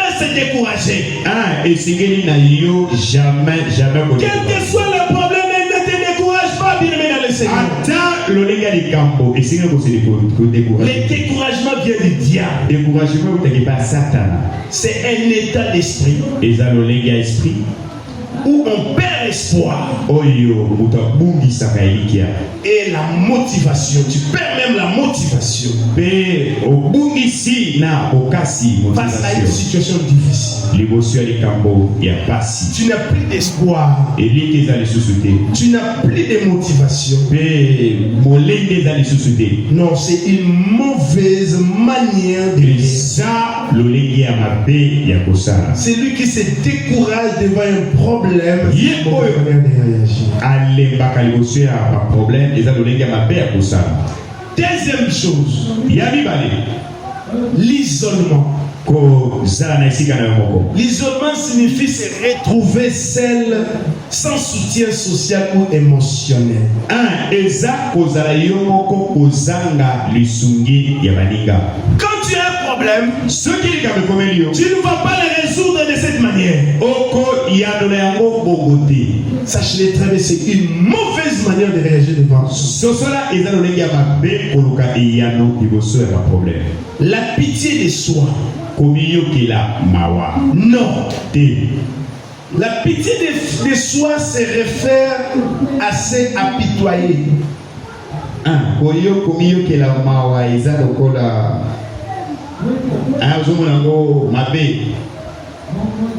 se décourager. Quel que soit le problème, ne te décourage pas, bien aimé dans le Seigneur. Le découragement vient du diable. C'est un état d'esprit où on perd espoir. Et la motivation, tu perds même la motivation face à une situation difficile. Tu n'as plus d'espoir. Tu n'as plus de motivation. Non, c'est une mauvaise manière de réagir. C'est lui qui se décourage devant un problème. Deuxième chose, l'isolement. L'isolement signifie se retrouver seul, sans soutien social ou émotionnel. Quand tu as un problème, tu ne vas pas le résoudre de cette manière. Sache-le très bien, c'est une mauvaise manière de réagir devant. La pitié de soi. Non. La pitié de soi se réfère à se apitoyer.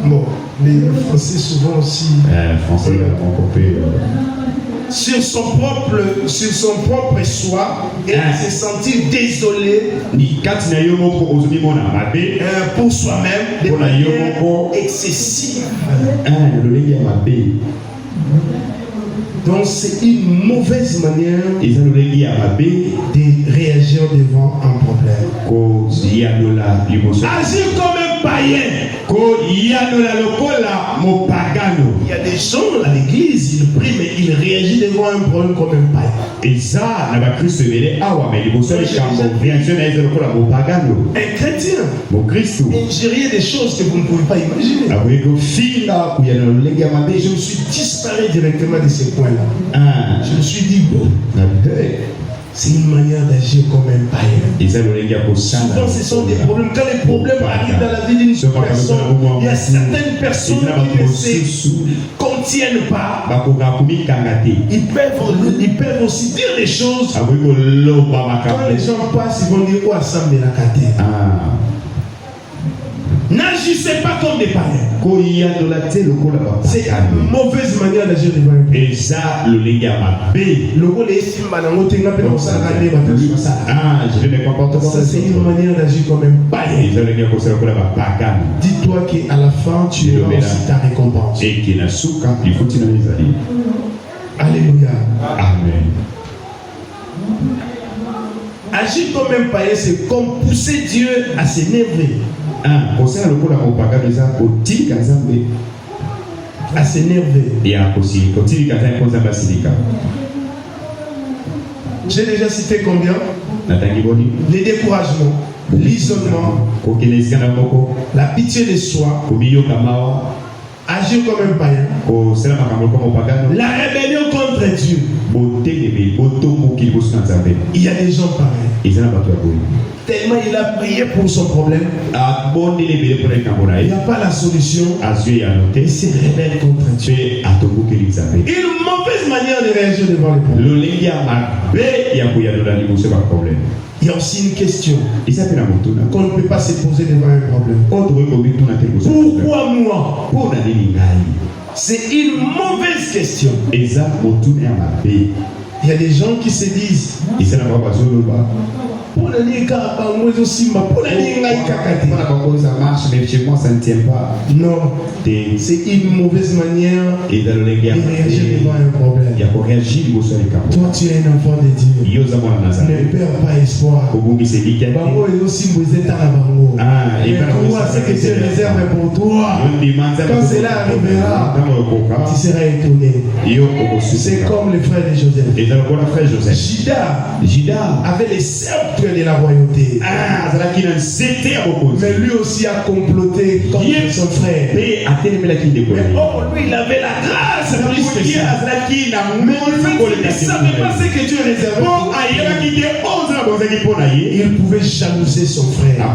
Bon, les Français souvent aussi. Français, sur son propre soi et se sentir désolé pour soi-même de manière excessive. Donc c'est une mauvaise manière de réagir devant un problème. Agir comme un païen. Il y a des gens à l'église, ils prient, mais ils réagissent devant un problème comme un païen. Un chrétien ingérer des choses que vous ne pouvez pas imaginer. Je me suis disparu directement de ces points-là. Je me suis dit, bon, C'est une manière d'agir comme un païen. Souvent, ce sont des problèmes. Quand les problèmes arrivent dans la vie d'une personne, il y a certaines personnes qui ne se contiennent pas. Ils peuvent aussi dire des choses. Quand les gens passent, ils vont dire oh, Assemblée la Kate. N'agissez pas comme des païens. C'est une mauvaise manière d'agir devant un païen. Et ça, le je vais me comporter ça, c'est une manière d'agir comme un païen. Dis-toi qu'à la fin, tu auras aussi ta récompense. Alléluia. Amen. Agir comme un païen, c'est comme pousser Dieu à s'énerver. À s'énerver. J'ai déjà cité combien? Les découragements, l'isolement, la pitié de soi, agir comme un païen, la rébellion contre Dieu. Il y a des gens pareils. Tellement il a prié pour son problème, il n'y a pas la solution, il se rebelle contre Dieu. Une mauvaise manière de réagir devant les problèmes. Il y a aussi une question qu'on ne peut pas se poser devant un problème. Pourquoi moi? C'est une mauvaise question. Il y a des gens qui se disent ça marche, mais chez moi ça ne tient pas. Non, c'est une mauvaise manière de réagir devant un problème. Toi tu es un enfant de Dieu. Ne perds pas espoir. C'est que Dieu réserve pour toi. Quand cela arrivera, tu seras étonné. C'est comme le frère de Joseph. Jida avait les sceptres de la royauté. Mais lui aussi a comploté contre son frère. Mais lui il avait la grâce plus que ça. Mais il ne savait pas ce que Dieu réservait. Il pouvait jalouser son frère.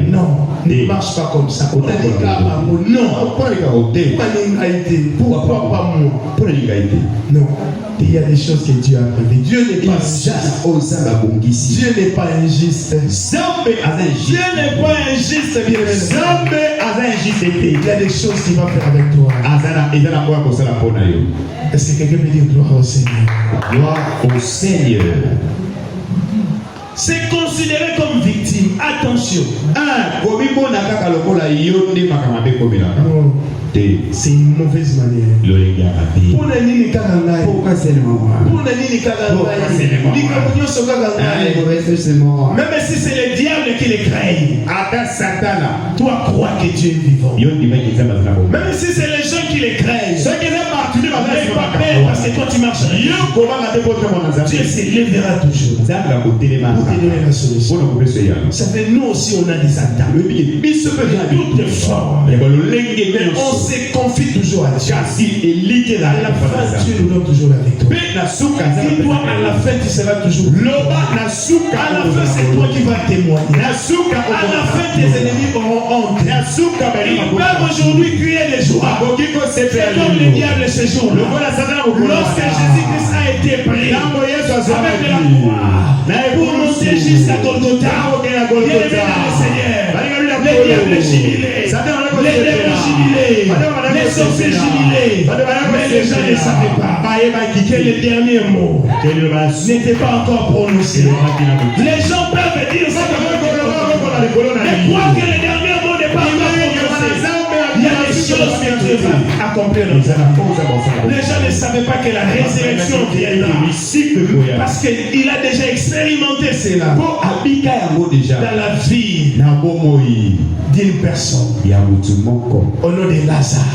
Non, ne marche pas comme ça. Pourquoi pas moi? Non, il y a des choses que Dieu a prévues. Dieu n'est pas injuste. Dieu n'est pas injuste. Dieu n'est pas injuste, bien aimé. Il y a des choses qu'il va faire avec toi. Est-ce que quelqu'un peut dire gloire au Seigneur? Gloire au Seigneur. C'est considéré comme victime. Attention. C'est une mauvaise manière. Pourquoi c'est le moment? Même si c'est le diable qui les crée, toi crois que Dieu est vivant. Même si c'est les gens qui les créent, n'aie pas peur parce que toi tu marches. Dieu s'élèvera toujours pour te donner la solution. Ça fait nous aussi on a des attaques de toutes formes. Mais on se confie toujours à Dieu. À la fin Dieu nous donne toujours la victoire. Dis-toi à la fin tu seras toujours à la fin c'est toi qui vas témoigner. À la fin tes ennemis auront honte. Ils peuvent aujourd'hui crier de joie. C'est comme le diable ce jour-là. Lorsque Jésus-Christ a été pris avec la croix pour monter jusqu'à Golgotha, bien aimé dans le Seigneur, les diables jubilés, les démons jubilés, les sorciers jubilés, mais les gens ne savaient pas que le dernier mot n'était pas encore prononcé. Les gens peuvent dire ça, mais quoi que le dernier mot n'est pas encore prononcé, il y a des choses que Dieu va accomplir dans sa vie. Les gens ne savaient pas que la résurrection viendra. Parce qu'il a déjà expérimenté cela dans la vie d'une personne. Au nom de Lazare.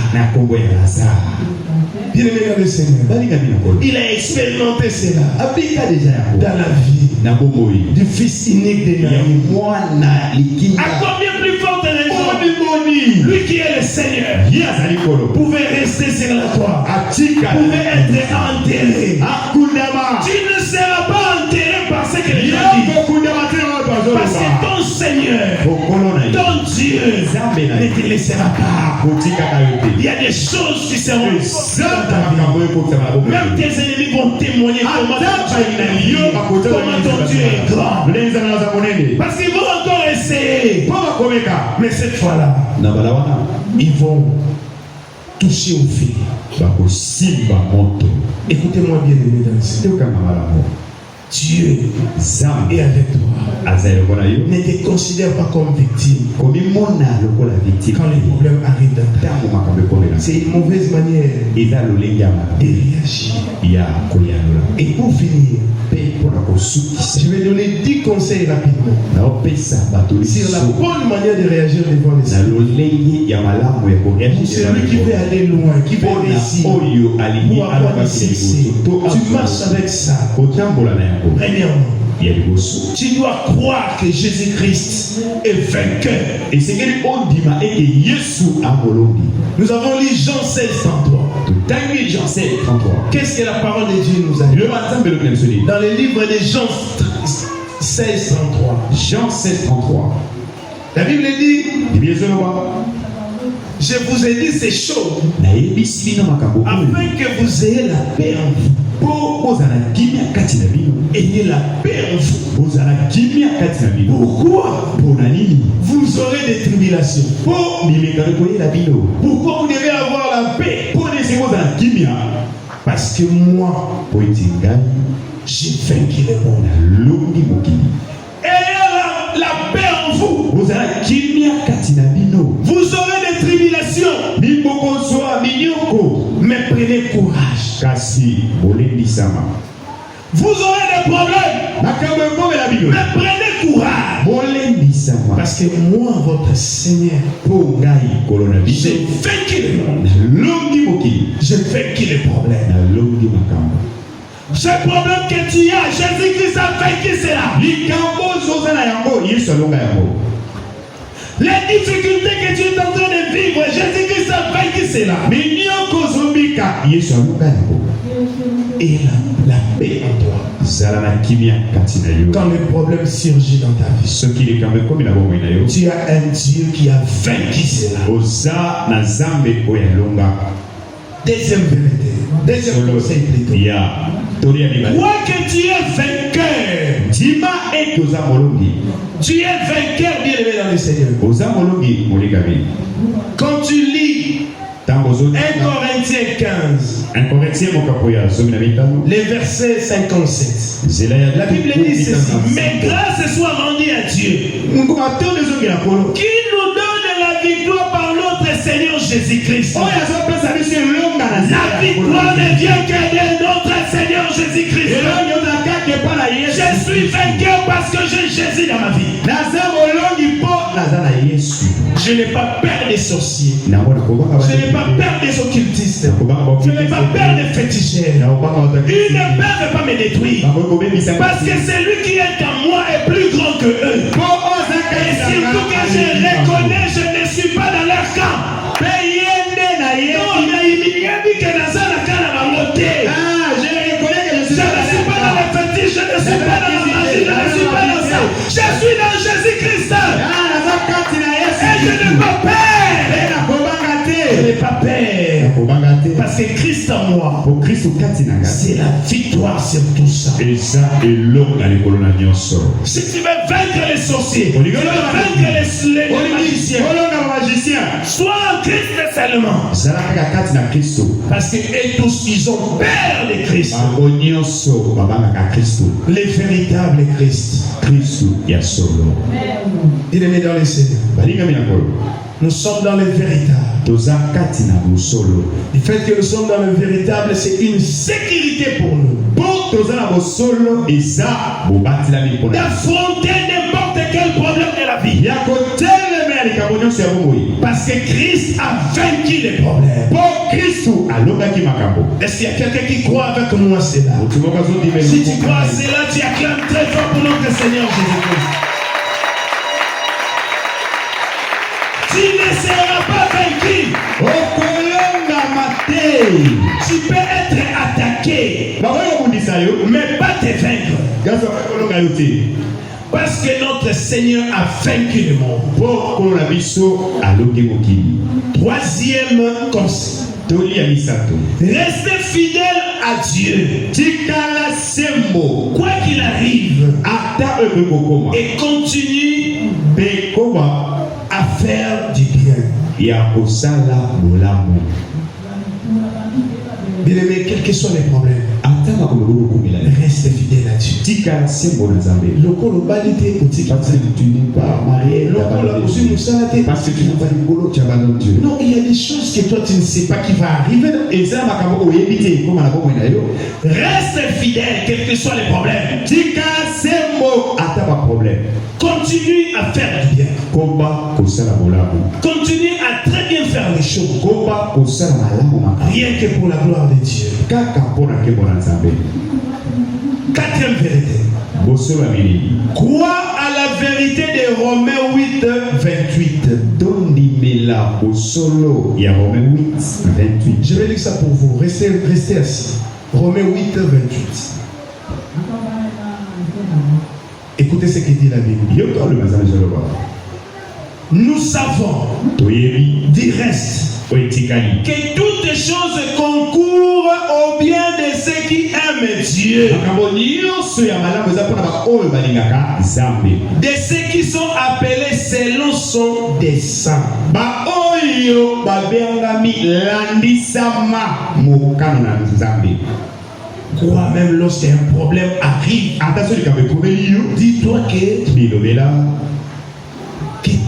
Bien aimé dans le Seigneur. Il a expérimenté cela dans la vie du fils unique de Naïm. À combien plus forte raison Lui qui est le Seigneur pouvait rester sur la croix, pouvait être enterré. Tu ne seras pas enterré par ce que les gens disent. Parce que ton Seigneur, ton Dieu ne te laissera pas. Il y a des choses qui seront même tes ennemis vont témoigner comment ton Dieu est grand. Parce qu'ils vont encore essayer. Mais cette fois-là, ils vont toucher au fil. Écoutez-moi bien, aimés dans le Seigneur. Dieu est avec toi. Ne te considère pas comme victime. Quand les problèmes arrivent dans ta vie, c'est une mauvaise manière de réagir. Et pour finir, je vais donner 10 conseils rapidement sur la bonne manière de réagir devant les autres. Celui qui veut aller loin, qui veut réussir, pour avoir du succès, tu marches avec ça. Premièrement, tu dois croire que Jésus-Christ est vainqueur. Et c'est nous avons lu Jean 16:33. Qu'est-ce que la parole de Dieu nous a dit? Dans le livre de Jean 16:33. Jean 16:33. La Bible dit, je vous ai dit ces choses afin que vous ayez la paix en vous. Ayez la paix en vous. Pourquoi? Vous aurez des tribulations. Pourquoi vous devez avoir la paix? Parce que moi, j'ai vaincu le monde. Ayez la paix en vous. Vous aurez des tribulations. Mais prenez courage. Vous aurez des problèmes. Mais prenez courage. Parce que moi, votre Seigneur, j'ai vaincu le monde. J'ai vaincu les problèmes. Ce problème que tu as, Jésus-Christ a vaincu cela. Les difficultés que tu es en train de vivre, Jésus-Christ a vaincu cela. Et la paix en toi. Quand le problème surgit dans ta vie, tu as un Dieu qui a vaincu cela. Deuxième vérité, deuxième conseil plutôt. Crois que tu es vainqueur. Tu es vainqueur, bien aimé dans le Seigneur. Quand tu lis 1 Corinthiens 15, les versets 57, la Bible dit ceci: mais grâce soit rendue à Dieu qui nous donne la victoire par notre Seigneur Jésus-Christ. La victoire ne vient que de notre Seigneur Jésus-Christ. Je suis vainqueur parce que j'ai Jésus dans ma vie. Je n'ai pas peur des sorciers. Je n'ai pas peur des occultistes. Je n'ai pas peur des féticheurs. Ils ne peuvent pas me détruire. Parce que celui qui est en moi est plus grand que eux. Et surtout que je reconnais, je ne suis pas dans leur camp. Non, il y a une dit que dans un camp, je reconnais que je ne suis pas dans les fétiches, je ne suis pas dans la magie, je ne suis pas dans ça. Je suis dans Jésus-Christ. Et je n'ai pas peur. Je n'ai pas peur. Parce que Christ en moi, c'est la victoire sur tout ça. Si tu veux vaincre les sorciers, tu veux vaincre les magiciens, sois en Christ seulement. Parce que eux tous, ils ont peur de Christ. Les véritables Christ. Il est dans les Seigneur. Nous sommes dans le véritable. Le fait que nous sommes dans le véritable, c'est une sécurité pour nous. D'affronter n'importe quel problème de la vie. Parce que Christ a vaincu les problèmes. Est-ce qu'il y a quelqu'un qui croit avec moi cela? Si tu crois cela, tu acclames très fort pour notre Seigneur Jésus-Christ. Tu Tu peux être attaqué, mais pas te vaincre. Parce que notre Seigneur a vaincu le monde. Troisième conseil. Restez fidèle à Dieu. Quoi qu'il arrive. Et continue à faire du bien. Bien aimé, quels que soient les problèmes, reste fidèle à Dieu. Parce que tu n'as pas de boulot, tu abandonnes Dieu. Non, il y a des choses que toi tu ne sais pas qui va arriver. Reste fidèle, quels que soient les problèmes. Continue à faire du bien. Continue à très bien faire les choses. Rien que pour la gloire de Dieu. Quatrième vérité. Crois à la vérité de Romains 8, 28. Je vais lire ça pour vous. Restez assis. Romains 8, 28. Écoutez ce que dit la Bible. Nous savons du reste que toutes choses concourent au bien de ceux qui aiment Dieu, de ceux qui sont appelés selon son dessein. Quoi, même lorsqu'un problème arrive, dis-toi que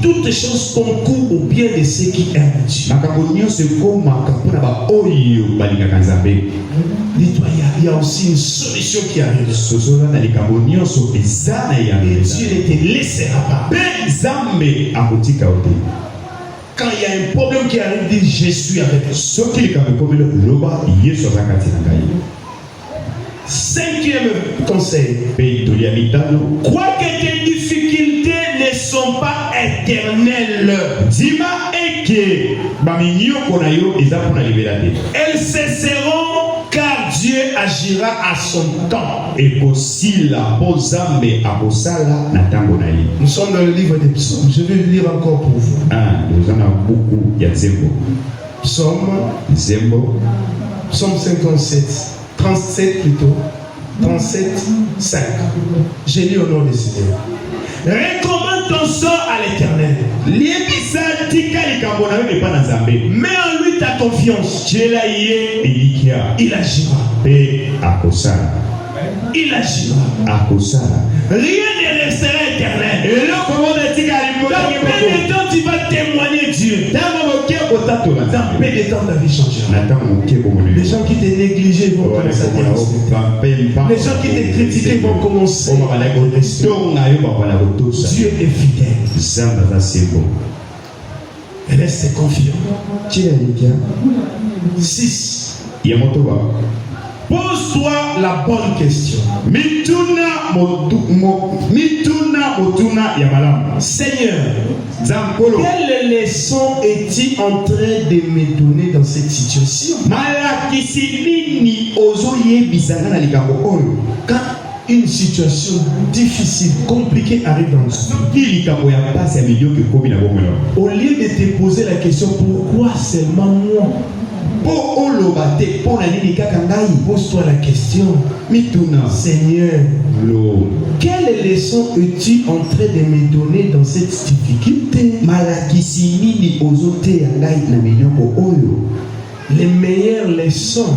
toutes choses concourent au bien de ceux qui aiment Dieu. Dis-toi, il y a aussi une solution qui arrive. Et Dieu ne te laissera pas. Quand il y a un problème qui arrive, dis je suis avec toi. Cinquième conseil. Quoique tes difficultés ne sont pas éternelles, elles cesseront car Dieu agira à son temps. Nous sommes dans le livre des psaumes. Je vais lire encore pour vous. Psaume 57. 37 plutôt. 37, 5. J'ai lu au nom du Seigneur. Recommande ton sort à l'Éternel. Mets en lui ta confiance. Il agira. Il agira. Rien ne restera éternel. Dans peu de temps, tu vas témoigner Dieu. Dans peu de temps, ta vie changera. Les gens qui te négligeaient vont commencer à te respecter. Les gens qui te critiquaient vont commencer à te respecter. Dieu est fidèle. Reste confiant. 6. Pose-toi la bonne question. Seigneur, quelle leçon es-tu en train de me donner dans cette situation? Quand une situation difficile, compliquée arrive dans notre vie, au lieu de te poser la question pourquoi seulement moi, pose-toi la question, Seigneur, quelle leçon es-tu en train de me donner dans cette difficulté? Les meilleures leçons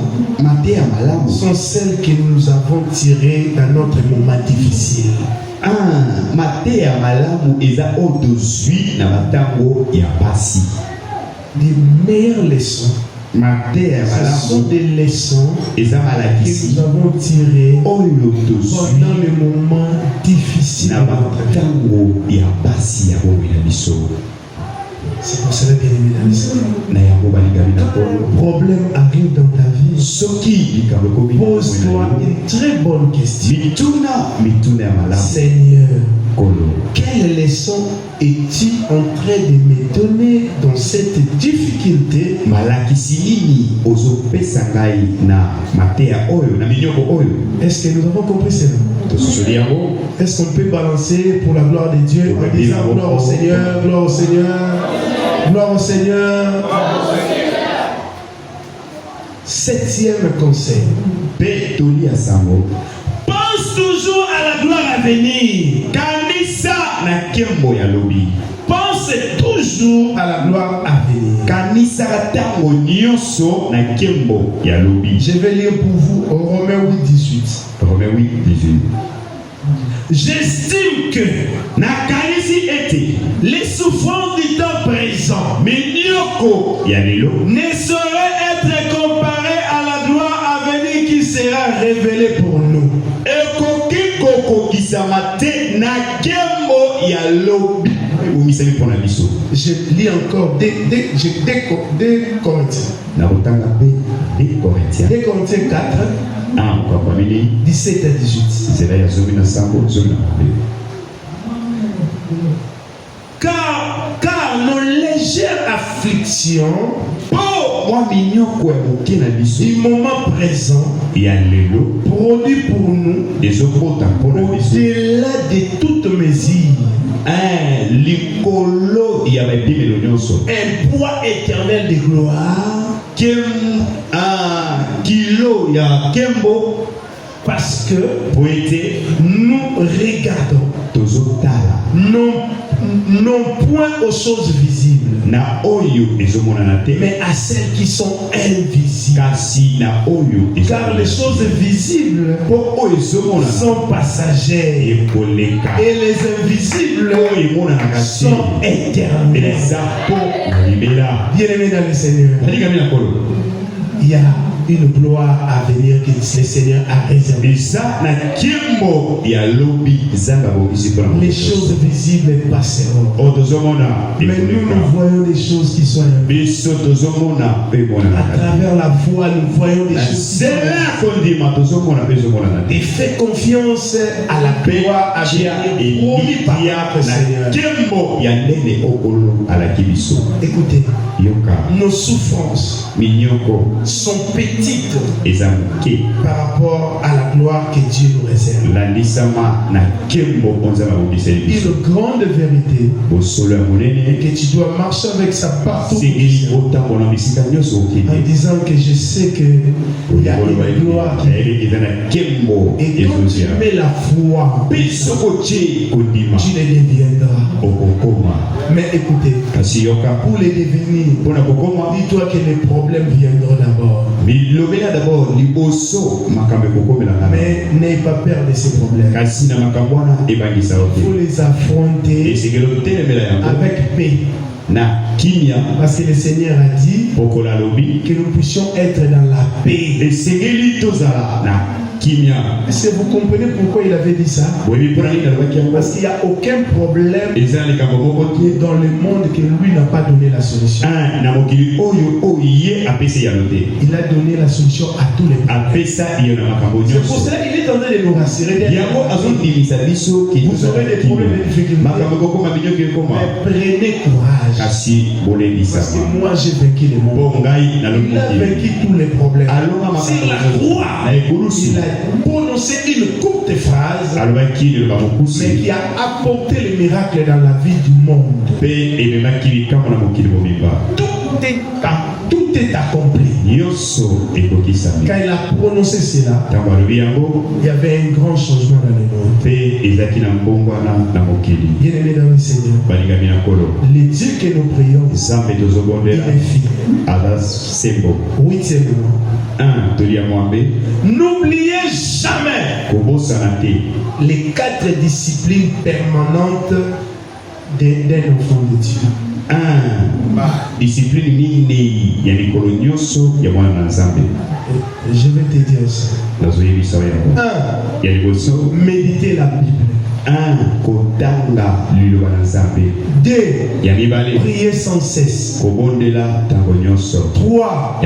sont celles que nous avons tirées dans notre moment difficile. Les meilleures leçons, ce sont des leçons que nous avons tirées pendant les moments difficiles de notre vie. C'est pour cela, bien aimé dans le Seigneur, quand un problème arrive dans ta vie, pose-toi une très bonne question. Seigneur, Quelle leçon es-tu en train de me donner dans cette difficulté? Est-ce que nous avons compris cela? Est-ce qu'on peut balancer pour la gloire de Dieu en disant gloire au Seigneur, gloire au Seigneur, gloire au Seigneur? Septième conseil. Pense toujours à la gloire à venir. Pense toujours à la gloire à venir. Je vais lire pour vous Romains 8:18. Romains 8:18. J'estime que les souffrances du temps présent ne sauraient être comparées à la gloire à venir qui sera révélée pour nous. Je lis encore 2 Corinthiens. 2 Corinthiens 4, 17 à 18. Car nos légères afflictions du moment présent produit pour nous au-delà de toute mesure un poids éternel de gloire, parce que nous regardons non point aux choses visibles, mais à celles qui sont invisibles. Car les choses visibles sont passagères et les invisibles sont éternels. Bien-aimés dans le Seigneur, il y a une gloire à venir que le Seigneur a réservée. Les choses visibles passeront, mais nous voyons des choses qui sont invisibles. À travers la voix, nous voyons des choses. Et fais confiance à la gloire à venir promis par notre Seigneur. Écoutez, nos souffrances sont petites par rapport à la gloire que Dieu nous réserve. Une grande vérité est que tu dois marcher avec ça partout en disant que je sais que il y a une gloire qui et quand tu mets la foi, tu les deviendras. Mais écoutez, pour les devenir, dis-toi que les problèmes viendront d'abord. Mais n'aie pas peur de ces problèmes. Il faut les affronter avec paix. Parce que le Seigneur a dit que nous puissions être dans la paix. Est-ce que vous comprenez pourquoi il avait dit ça? Parce qu'il n'y a aucun problème dans le monde que lui n'a pas donné la solution. Il a donné la solution à tous les problèmes. C'est pour cela qu'il est en train de nous rassurer. Vous aurez des problèmes et des difficultés. Mais prenez courage. Parce que moi j'ai vaincu le monde. Il a vaincu tous les problèmes. C'est la croix. Il a prononcé une courte phrase, mais qui a apporté le miracle dans la vie du monde. Tout est accompli. Quand il a prononcé cela, il y avait un grand changement dans le monde. Bien-aimés dans le Seigneur, le Dieu que nous prions, il est fidèle. Huitièmement, n'oubliez jamais les 4 disciplines permanentes d'un enfant de Dieu. Discipline nini ya mikolo nyonso ya mwana na Nzambe. Je vais te dire ça. 1. Méditer la Bible. Kotanga liloba na Nzambe. 2. Prier sans cesse. Kobondela tango nyonso. 3.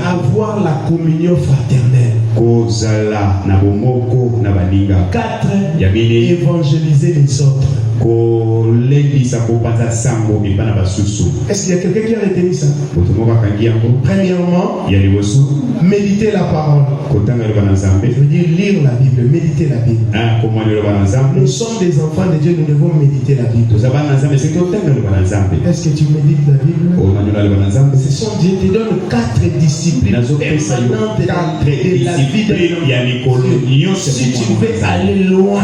Avoir la communion fraternelle. kozala na bomoko na baninga 4. ya mine Évangéliser les autres. kolendisa kopanza sango epana basusu. Est-ce qu'il y a quelqu'un qui a retenu ça? Moto moko akangi yango Premièrement, ya liboso méditer la parole. kotanga liloba na Nzambe. Ça veut dire lire la Bible, méditer la Bible. Komwa liloba na Nzambe. Nous sommes des enfants de Dieu, nous devons méditer la Bible. tozaba na Nzambe c'est kotanga liloba na Nzambe. Est-ce que tu médites la Bible? onanyola liloba na Nzambe. Ce sont Dieu te donne 4 disciplines nazopesa yo permanentes de la vie de discipline ya mikolo nyonso. Si tu veux aller loin,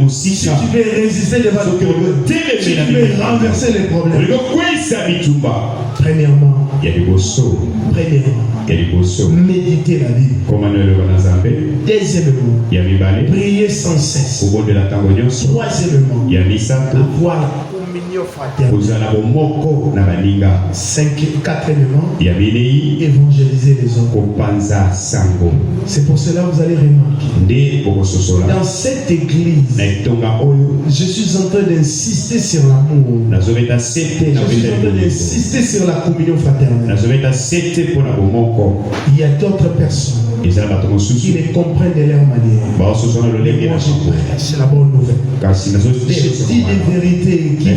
si tu veux résister devant le problème, si tu veux renverser les problèmes. Premièrement, méditer la Bible. Deuxièmement, prier sans cesse. Troisièmement, avoir la communion fraternelle. Quatrièmement, évangéliser les autres. C'est pour cela que vous allez remarquer. Dans cette église, je suis en train d'insister sur l'amour. Je suis en train d'insister sur la communion fraternelle. Il y a d'autres personnes qui les comprennent de leur manière. Mais moi, c'est la bonne nouvelle. Je dis des vérités qui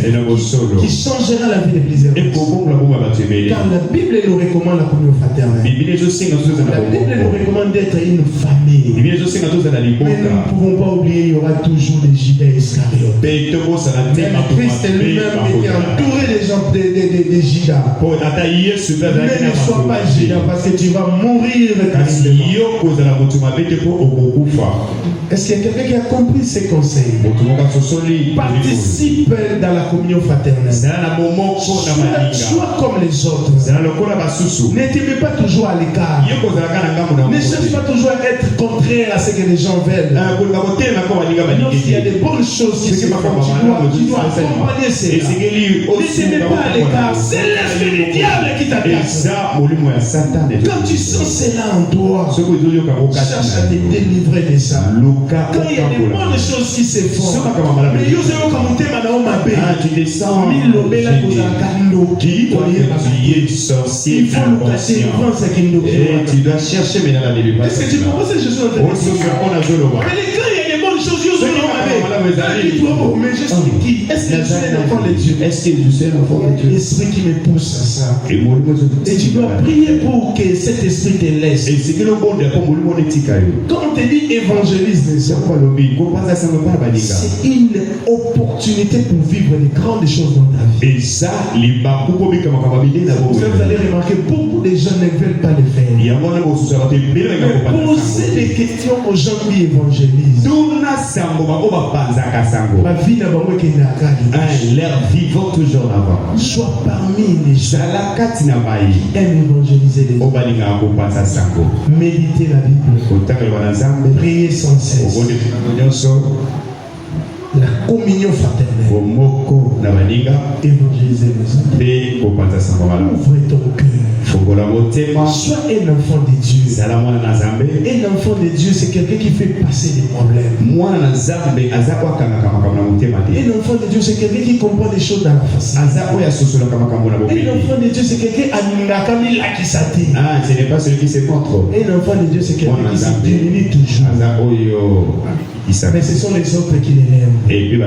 changera la vie de plusieurs personnes. Car la Bible nous recommande la communion fraternelle. La Bible nous recommande d'être une famille. Mais nous ne pouvons pas oublier qu'il y aura toujours des Judas Iscariotes. Christ lui-même était entouré des gens des Judas. Mais ne sois pas Judas parce que tu vas mourir. Est-ce qu'il y a quelqu'un qui a compris ces conseils? Participe dans la communion fraternelle. Sois comme les autres. Ne t'aimez pas toujours à l'écart. Ne cherche pas toujours à être contraire à ce que les gens veulent. Lorsqu'il y a des bonnes choses qui se font, tu dois accompagner cela. Ne t'aimez pas à l'écart. C'est l'esprit du diable qui t'attaque. Quand tu sens cela en toi, cherche à te délivrer de ça. Quand il y a des bonnes choses qui se font, mais il tu dois chercher maintenant la délivrance. Est-ce que tu comprends ces choses? Mais quand il y a des bonnes choses, mais je suis qui? Est-ce que je suis un enfant de Dieu? L'esprit qui me pousse à ça. Et tu dois prier pour que cet esprit te laisse. Quand on te dit évangélise, c'est une opportunité pour vivre les grandes choses dans ta vie. Vous allez remarquer, beaucoup de gens ne veulent pas le faire. Mais posez des questions aux gens qui évangélisent. Ma vie n'a pas leur vivant toujours avant. Sois parmi les gens qui aiment évangéliser les autres. Méditer la Bible. Prier sans cesse. La communion fraternelle. Évangéliser les autres. Ouvre ton cœur. Sois un enfant de Dieu. Un enfant de Dieu, c'est quelqu'un qui fait passer des problèmes. Un enfant de Dieu, c'est quelqu'un qui comprend des choses dans la face. Un enfant de Dieu, c'est quelqu'un qui s'attire. Ce n'est pas celui qui se montre. Un enfant de Dieu, c'est quelqu'un qui se diminue toujours. Mais ce sont les autres qui les aiment. Et puis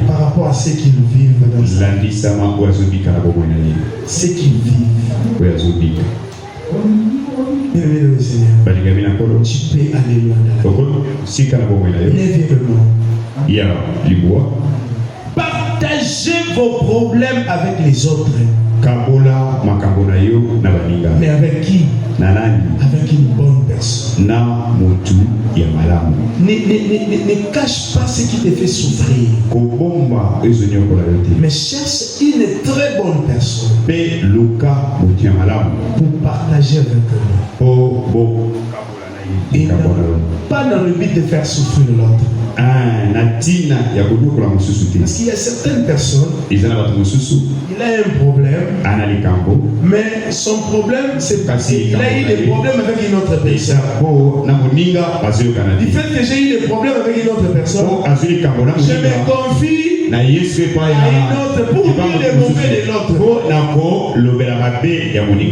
par rapport à ce qu'ils vivent dans ce qu'ils vivent. Bien-aimé le Seigneur, tu peux aller loin. Neuvièmement, partagez vos problèmes avec les autres. Mais avec qui? Avec une bonne personne. Ne cache pas ce qui te fait souffrir. Mais cherche une très bonne personne pour partager avec eux. Et pas dans le but de faire souffrir l'autre. Parce qu'il y a certaines personnes, il a un problème, mais son problème, c'est parce qu'il a eu des problèmes avec une autre personne. Du fait que j'ai eu des problèmes avec une autre personne, je me confie na Yesu à un autre pour dire le mauvais de l'autre.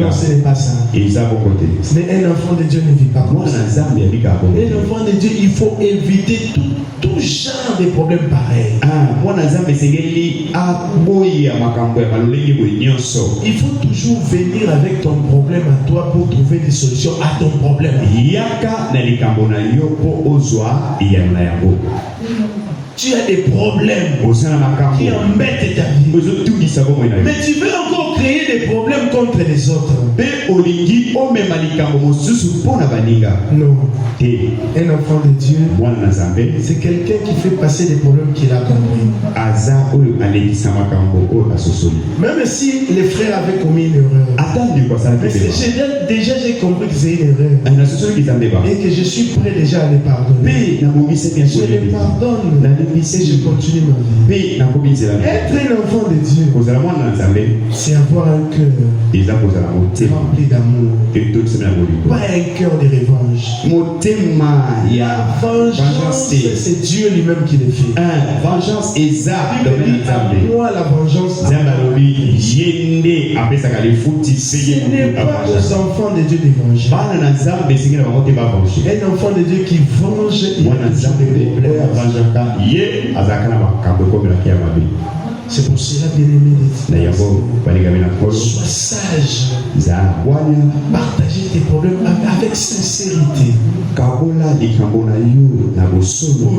Non, ce n'est pas ça. Mais un enfant de Dieu ne vit pas comme ça. Un enfant de Dieu, il faut éviter tout genre de problèmes pareils. Il faut toujours venir avec ton problème à toi pour trouver des solutions à ton problème. Tu as des problèmes qui embêtent ta vie. Mais tu veux encore créer des problèmes contre les autres. Non. Un enfant de Dieu, c'est quelqu'un qui fait passer des problèmes qu'il a compris. Même si les frères avaient commis une erreur. Mais déjà j'ai compris que c'est une erreur. Et que je suis prêt déjà à les pardonner. Je les pardonne. Et je continue ma vie. Être un enfant de Dieu, c'est avoir un cœur rempli d'amour. Pas un cœur de revanche. La vengeance, c'est Dieu lui-même qui le fait. Vengeance moi la vengeance. Ce n'est pas aux enfants de Dieu de venger. Un enfant de Dieu qui venge, il a toujours des problèmes. C'est pour cela, bien-aimé, sois sage. Partagez tes problèmes avec sincérité pour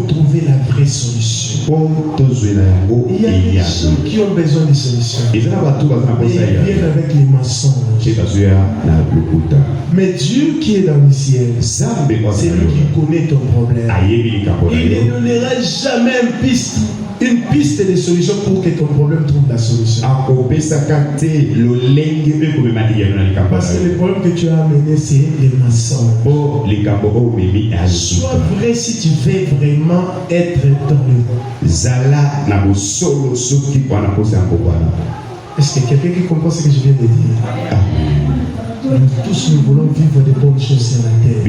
trouver la vraie solution. Il y a des gens qui ont besoin de solutions, mais ils viennent avec les mensonges. Mais Dieu qui est dans le ciel, c'est lui qui connaît ton problème. Il ne donnera jamais une piste de solution pour que ton problème trouve la solution. Parce que le problème que tu as amené, c'est les mensonges. Sois vrai si tu veux vraiment être dans le. Est-ce que quelqu'un qui comprend ce que je viens de dire? Nous tous nous voulons vivre de bonnes choses sur la terre.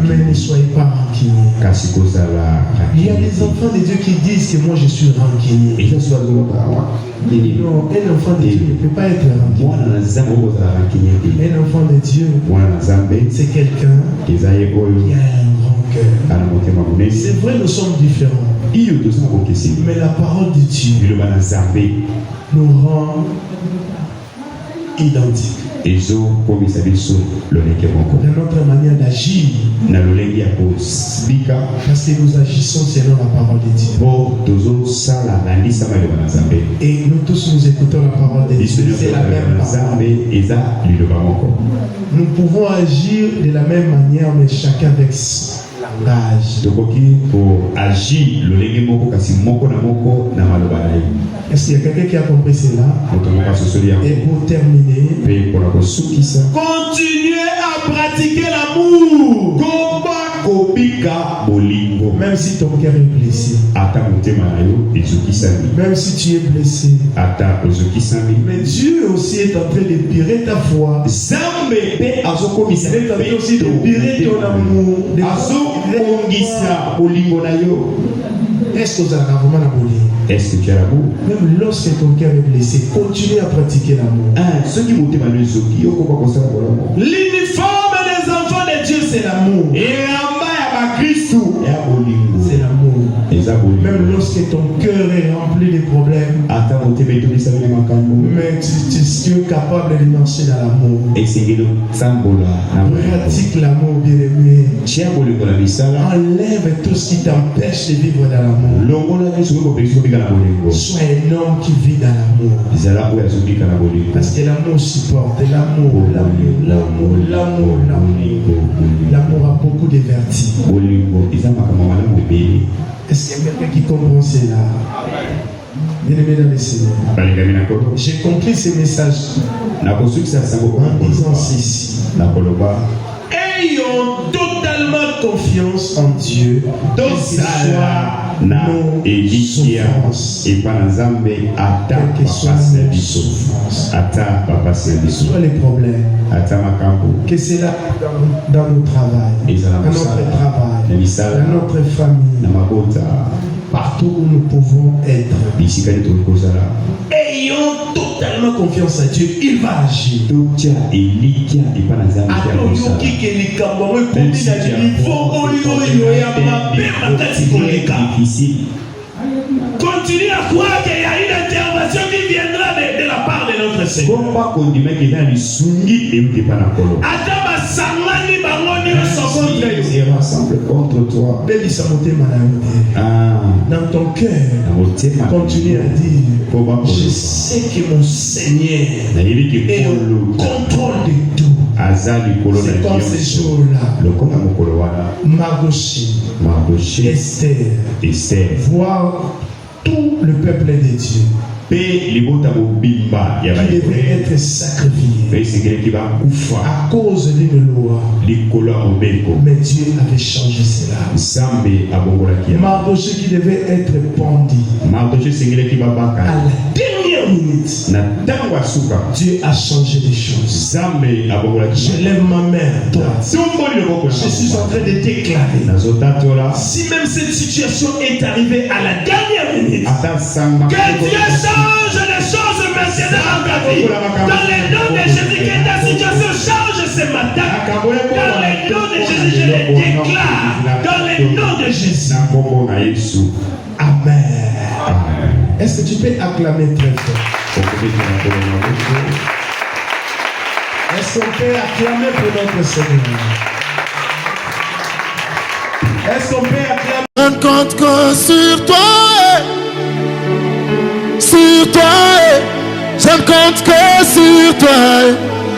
Mais ne soyez pas rancuniers. Il y a des enfants de Dieu qui disent que moi je suis rancunier. Non, un enfant de Dieu ne peut pas être rancunier. Un enfant de Dieu, c'est quelqu'un qui a un grand cœur. C'est vrai, nous sommes différents. Mais la parole de Dieu nous rend identique. Dans notre manière d'agir, parce que nous agissons selon la parole de Dieu. Et nous tous nous écoutons la parole de Dieu. C'est la même parole. Nous pouvons agir de la même manière, mais chacun avec son langage. Est-ce qu'il y a quelqu'un qui a compris cela? Et pour terminer, continuez à pratiquer l'amour. Même si ton cœur est blessé. Même si tu es blessé. Mais Dieu aussi est en train d'épirer ta foi. Il est en train aussi d'épirer ton amour. Est-ce que vous avez vraiment l'amour? Est-ce que tu as l'amour? Même lorsque ton cœur est blessé, continue à pratiquer l'amour. L'uniforme des enfants de Dieu, c'est l'amour. C'est l'amour. Même lorsque ton cœur est rempli de problèmes, mais tu es capable de marcher dans l'amour. Pratique l'amour, bien-aimé. Enlève tout ce qui t'empêche de vivre dans l'amour. Sois un homme qui vit dans l'amour. Parce que l'amour supporte. L'amour a beaucoup de vertus. Est-ce qu'il y a quelqu'un qui comprend cela? Bien-aimé dans le Seigneur, j'ai compris ce message en disant ceci. Ayons totalement confiance en Dieu, quelles que soient nos souffrances. Quelles que soient les problèmes, que c'est là dans notre travail, dans notre famille, partout où nous pouvons être. Ayons totalement confiance en Dieu, il va agir. Continue à croire qu'il y a une intervention qui viendra de la part de notre Seigneur. Contre toi. Dans ton cœur, continue à dire, je sais que mon Seigneur est au contrôle de tout. C'est comme ces jours-là. Mardochée, Esther, voir tout le peuple de Dieu qui devait être sacrifié à cause d'une loi. Mais Dieu avait changé cela. Mardochée qui devait être pendu à la dernière minute. Dieu a changé des choses. Je lève ma main, toi. Je suis en train de déclarer, si même cette situation est arrivée à la dernière minute, que Dieu change les choses maintenant dans ta vie. Dans le nom de Jésus, que ta situation change ce matin. Dans le nom de Jésus, je le déclare. Dans le nom de Jésus. Amen. Est-ce que tu peux acclamer très fort? Est-ce qu'on peut acclamer pour notre Seigneur? Est-ce qu'on peut acclamer? Je ne compte que sur toi, je ne compte que sur toi.